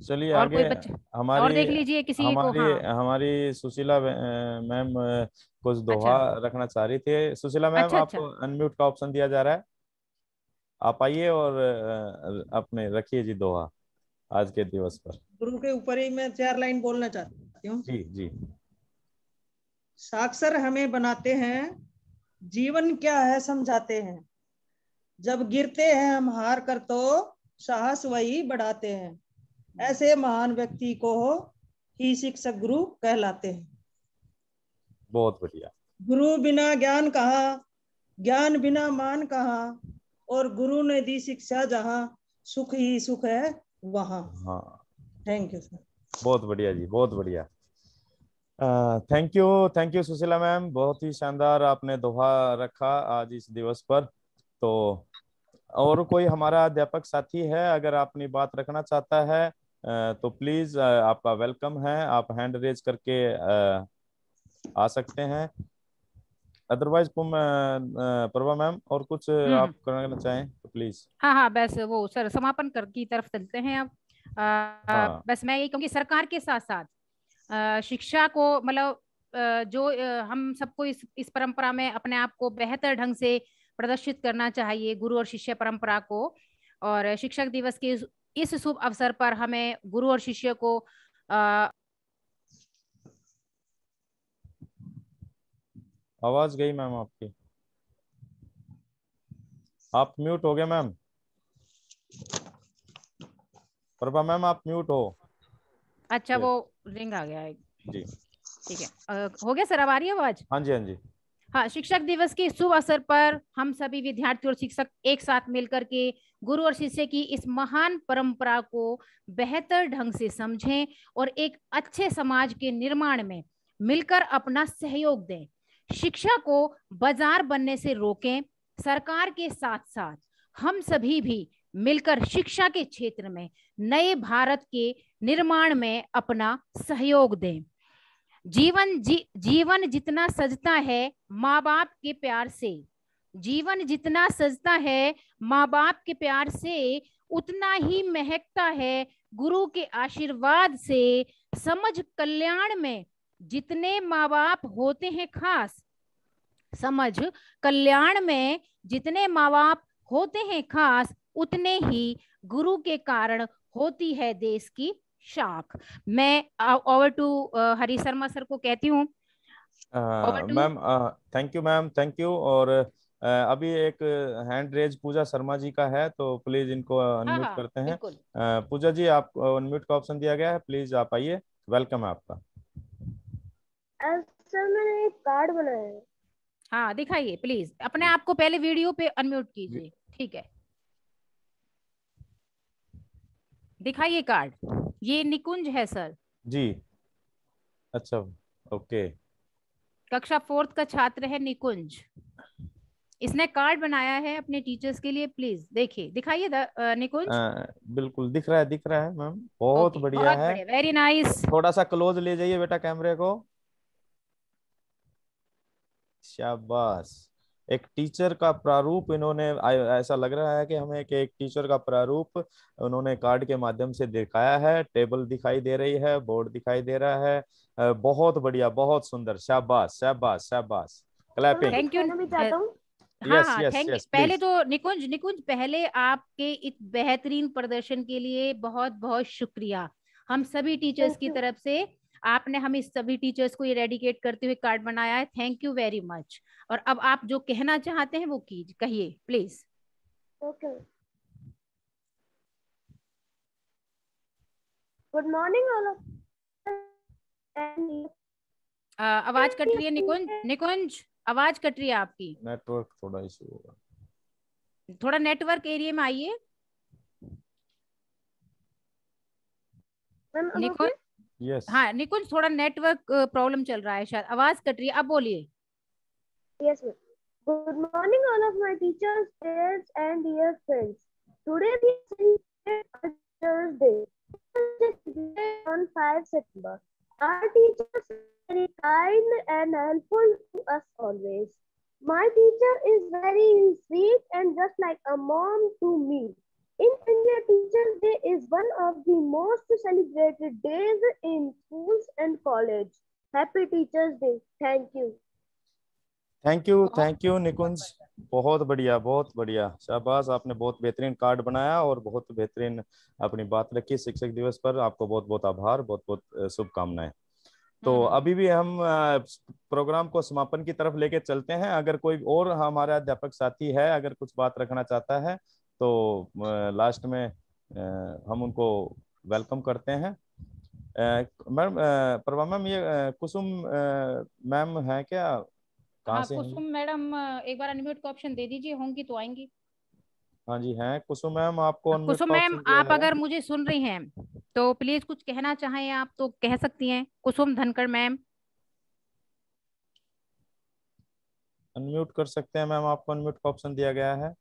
चलिए और आगे। कोई बच्चा और देख लीजिए किसी को। हाँ, हमारी सुशीला मैम कुछ दोहा रखना चाह रही थी। सुशीला मैम, अच्छा, आपको अनम्यूट का ऑप्शन दिया जा रहा है, आप आइए और अपने रखिए जी दोहा आज के दिवस पर। गुरु के ऊपर ही मैं 4 लाइन बोलना चाहती हूँ। जी जी। साक्षर हमें बनाते हैं, जीवन क्या है समझाते हैं, जब गिरते हैं हम हार कर तो साहस वही बढ़ाते हैं, ऐसे महान व्यक्ति को ही शिक्षक गुरु कहलाते हैं। बहुत बढ़िया। गुरु बिना ज्ञान कहाँ, ज्ञान बिना मान कहाँ, और गुरु ने दी शिक्षा जहाँ, सुख ही सुख है वहाँ। हाँ, थैंक यू सर। बहुत बढ़िया जी, बहुत बढ़िया। थैंक यू सुशीला मैम, बहुत ही शानदार आपने दोहा रखा आज इस दिवस पर। तो और कोई हमारा अध्यापक साथी है, अगर अपनी बात रखना चाहता है तो प्लीज आपका वेलकम है, आप हैंड रेज करके आ सकते हैं। अदरवाइज प्रभा मैम और कुछ आप करना चाहें तो प्लीज। हाँ, बस वो सर समापन कर की तरफ चलते हैं अब। हाँ। बस मैं यही कहूँगी, सरकार के साथ साथ शिक्षा को, मतलब जो हम सबको इस परंपरा में अपने आप को बेहतर ढंग से प्रदर्शित करना चाहिए, गुरु और शिष्य परंपरा को। और शिक्षक दिवस के इस शुभ अवसर पर हमें गुरु और शिष्य को आवाज गई मैम आपकी, आप म्यूट हो गए मैम। प्रभा मैम आप म्यूट हो। अच्छा, वो रिंग आ गया है जी। ठीक है, हो गया सर, अब आ रही है आवाज? हाँ जी, हाँ जी। हाँ, शिक्षक दिवस के शुभ अवसर पर हम सभी विद्यार्थी और शिक्षक एक साथ मिलकर के गुरु और शिष्य की इस महान परंपरा को बेहतर ढंग से समझें और एक अच्छे समाज के निर्माण में मिलकर अपना सहयोग दें। शिक्षा को बाजार बनने से रोकें। सरकार के साथ साथ हम सभी भी मिलकर शिक्षा के क्षेत्र में नए भारत के निर्माण में अपना सहयोग दें। जीवन जितना सजता है माँ बाप के प्यार से, जीवन जितना सजता है माँ बाप के प्यार से, उतना ही महकता है गुरु के आशीर्वाद से। समझ कल्याण में जितने माँ बाप होते हैं खास, समझ कल्याण में जितने माँ बाप होते हैं खास, उतने ही गुरु के कारण होती है देश की शाख। मैं over to Hari Sharma sir को कहती हूँ। Ma'am thank you ma'am, thank you. और अभी एक हैंड रेज पूजा शर्मा जी का है, तो प्लीज इनको अनम्यूट करते हैं। पूजा जी, आप अनम्यूट का ऑप्शन दिया गया है, प्लीज आप आइए, वेलकम है आपका। सर मैंने एक कार्ड बनाया है। हाँ दिखाइए प्लीज, अपने आप को पहले वीडियो पे अनम्यूट कीजिए। ठीक है, दिखाइए कार्ड। ये निकुंज है सर जी। अच्छा, ओके। कक्षा 4th का छात्र है निकुंज। इसने कार्ड बनाया है अपने टीचर्स के लिए। प्लीज देखिए, दिखाइए निकुंज। बिल्कुल दिख रहा है, दिख रहा है मैम, बहुत बढ़िया है, वेरी नाइस। थोड़ा सा क्लोज ले जाइए बेटा कैमरे को। शाबाश। एक टीचर का प्रारूप इन्होंने, ऐसा लग रहा है कि हमें कि एक टीचर का प्रारूप उन्होंने कार्ड के माध्यम से दिखाया है। टेबल दिखाई दे रही है, बोर्ड दिखाई दे रहा है। बहुत बढ़िया, बहुत सुंदर, शाबाश शाबाश शाबाश, क्लैपिंग। Thank you. हाँ हाँ, थैंक यू। पहले तो निकुंज पहले आपके इस बेहतरीन प्रदर्शन के लिए बहुत बहुत शुक्रिया हम सभी टीचर्स की तरफ से। आपने हम इस सभी टीचर्स को ये डेडिकेट करते हुए कार्ड बनाया है। Thank you very much. और अब आप जो कहना चाहते हैं वो कहिए please. Okay. Good morning all of. आवाज कट रही है निकुंज आवाज कट रही है आपकी। नेटवर्क थोड़ा इशू होगा, थोड़ा नेटवर्क एरिया में आइए निकुंज। यस हाँ निकुंज, थोड़ा नेटवर्क प्रॉब्लम चल रहा है शायद, आवाज कट रही है। अब बोलिए। Yes ma'am. Good morning all of my teachers, parents and dear friends. Today we celebrate teachers day on 5 September. Our teachers are very kind and helpful to us always. My teacher is very sweet and just like a mom to me. In India, Teachers' Day is one of the most celebrated days in schools and college. Happy Teachers' Day. Thank you. Thank you Nikunj, बहुत बढ़िया, बहुत बढ़िया, शाबाश। आपने बहुत बेहतरीन card बनाया और बहुत बेहतरीन अपनी बात रखी शिक्षक दिवस पर। आपको बहुत बहुत आभार, बहुत बहुत शुभकामनाएं। तो अभी भी हम प्रोग्राम को समापन की तरफ लेके चलते हैं। अगर कोई और हमारा अध्यापक साथी है, अगर कुछ बात रखना चाहता है, तो लास्ट में हम उनको वेलकम करते हैं। मैम प्रभा मैम, ये कुसुम मैम है क्या? हाँ कुसुम मैडम, एक बार अनम्यूट का ऑप्शन दे दीजिए, होंगी तो आएंगी। हाँ जी हैं कुसुम मैम, आपको कुसुम मैम, आप अगर मुझे सुन रही हैं तो प्लीज कुछ कहना चाहें आप तो कह सकती हैं। कुसुम धनखड़ मैम, अनम्यूट कर सकते हैं मैम, आपको अनम्यूट का ऑप्शन दिया गया है।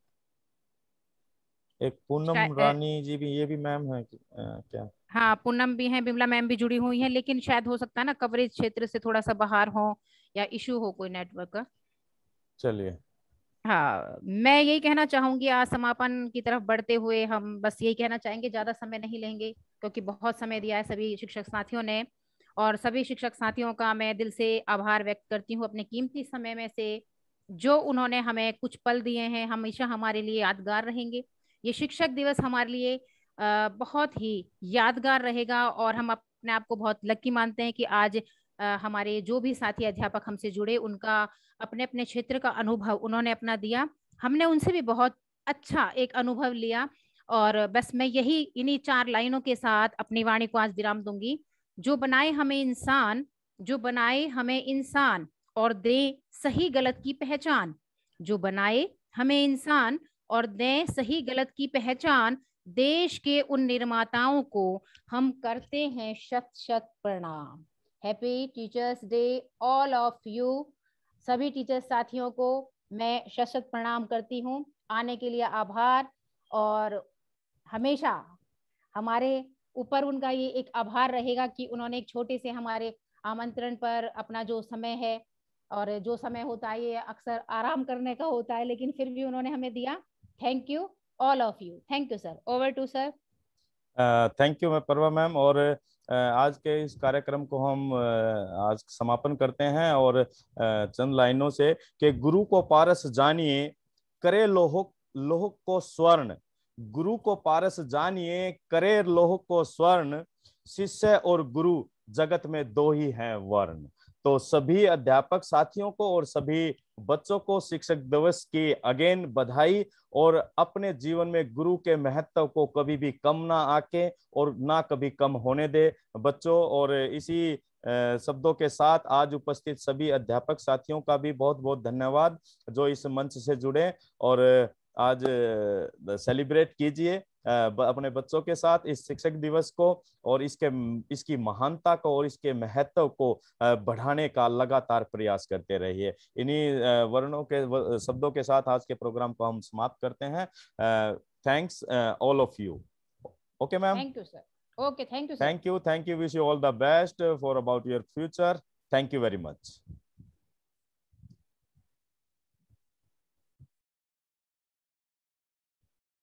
एक पूनम रानी जी भी, ये भी मैम है क्या? हाँ पूनम भी हैं, बिमला मैम भी जुड़ी हुई हैं, लेकिन शायद हो सकता है ना कवरेज क्षेत्र से थोड़ा सा बाहर हो या इशू हो कोई नेटवर्क का। चलिए, हाँ मैं यही कहना चाहूंगी, आज समापन की तरफ बढ़ते हुए हम बस यही कहना चाहेंगे, ज्यादा समय नहीं लेंगे क्योंकि बहुत समय दिया है सभी शिक्षक साथियों ने। और सभी शिक्षक साथियों का मैं दिल से आभार व्यक्त करती हूँ। अपने कीमती समय में से जो उन्होंने हमें कुछ पल दिए हैं, हमेशा हमारे लिए यादगार रहेंगे। ये शिक्षक दिवस हमारे लिए बहुत ही यादगार रहेगा और हम अपने आप को बहुत लकी मानते हैं कि आज हमारे जो भी साथी अध्यापक हमसे जुड़े, उनका अपने अपने क्षेत्र का अनुभव उन्होंने अपना दिया। हमने उनसे भी बहुत अच्छा एक अनुभव लिया। और बस मैं यही इन्हीं 4 लाइनों के साथ अपनी वाणी को आज विराम दूंगी। जो बनाए हमें इंसान, जो बनाए हमें इंसान और दे सही गलत की पहचान। जो बनाए हमें इंसान और दें सही गलत की पहचान। देश के उन निर्माताओं को हम करते हैं शत शत प्रणाम। Happy teachers day all of you. सभी टीचर्स साथियों को मैं शत शत प्रणाम करती हूँ। आने के लिए आभार, और हमेशा हमारे ऊपर उनका ये एक आभार रहेगा कि उन्होंने एक छोटे से हमारे आमंत्रण पर अपना जो समय है, और जो समय होता है ये अक्सर आराम करने का होता है, लेकिन फिर भी उन्होंने हमें दिया। Thank you all of you. Thank you sir. Over to sir. Thank you Parva ma'am. और आज के इस कार्यक्रम को हम आज समापन करते हैं और चंद लाइनों से कि गुरु को पारस जानिए करे लोह लोह को स्वर्ण। गुरु को पारस जानिए करे लोह को स्वर्ण। शिष्य और गुरु जगत में दो ही हैं वर्ण। तो सभी अध्यापक साथियों को और सभी बच्चों को शिक्षक दिवस की अगेन बधाई। और अपने जीवन में गुरु के महत्व को कभी भी कम ना आके और ना कभी कम होने दे बच्चों। और इसी शब्दों के साथ आज उपस्थित सभी अध्यापक साथियों का भी बहुत बहुत धन्यवाद जो इस मंच से जुड़े और आज सेलिब्रेट कीजिए अपने बच्चों के साथ इस शिक्षक दिवस को और इसकी महानता को और इसके महत्व को बढ़ाने का लगातार प्रयास करते रहिए। इन्हीं वर्णों के शब्दों के साथ आज के प्रोग्राम को हम समाप्त करते हैं। Thanks all of you. Okay ma'am. Thank you sir. Okay, thank you sir. Thank you. Wish you all the best for about your future. Thank you very much.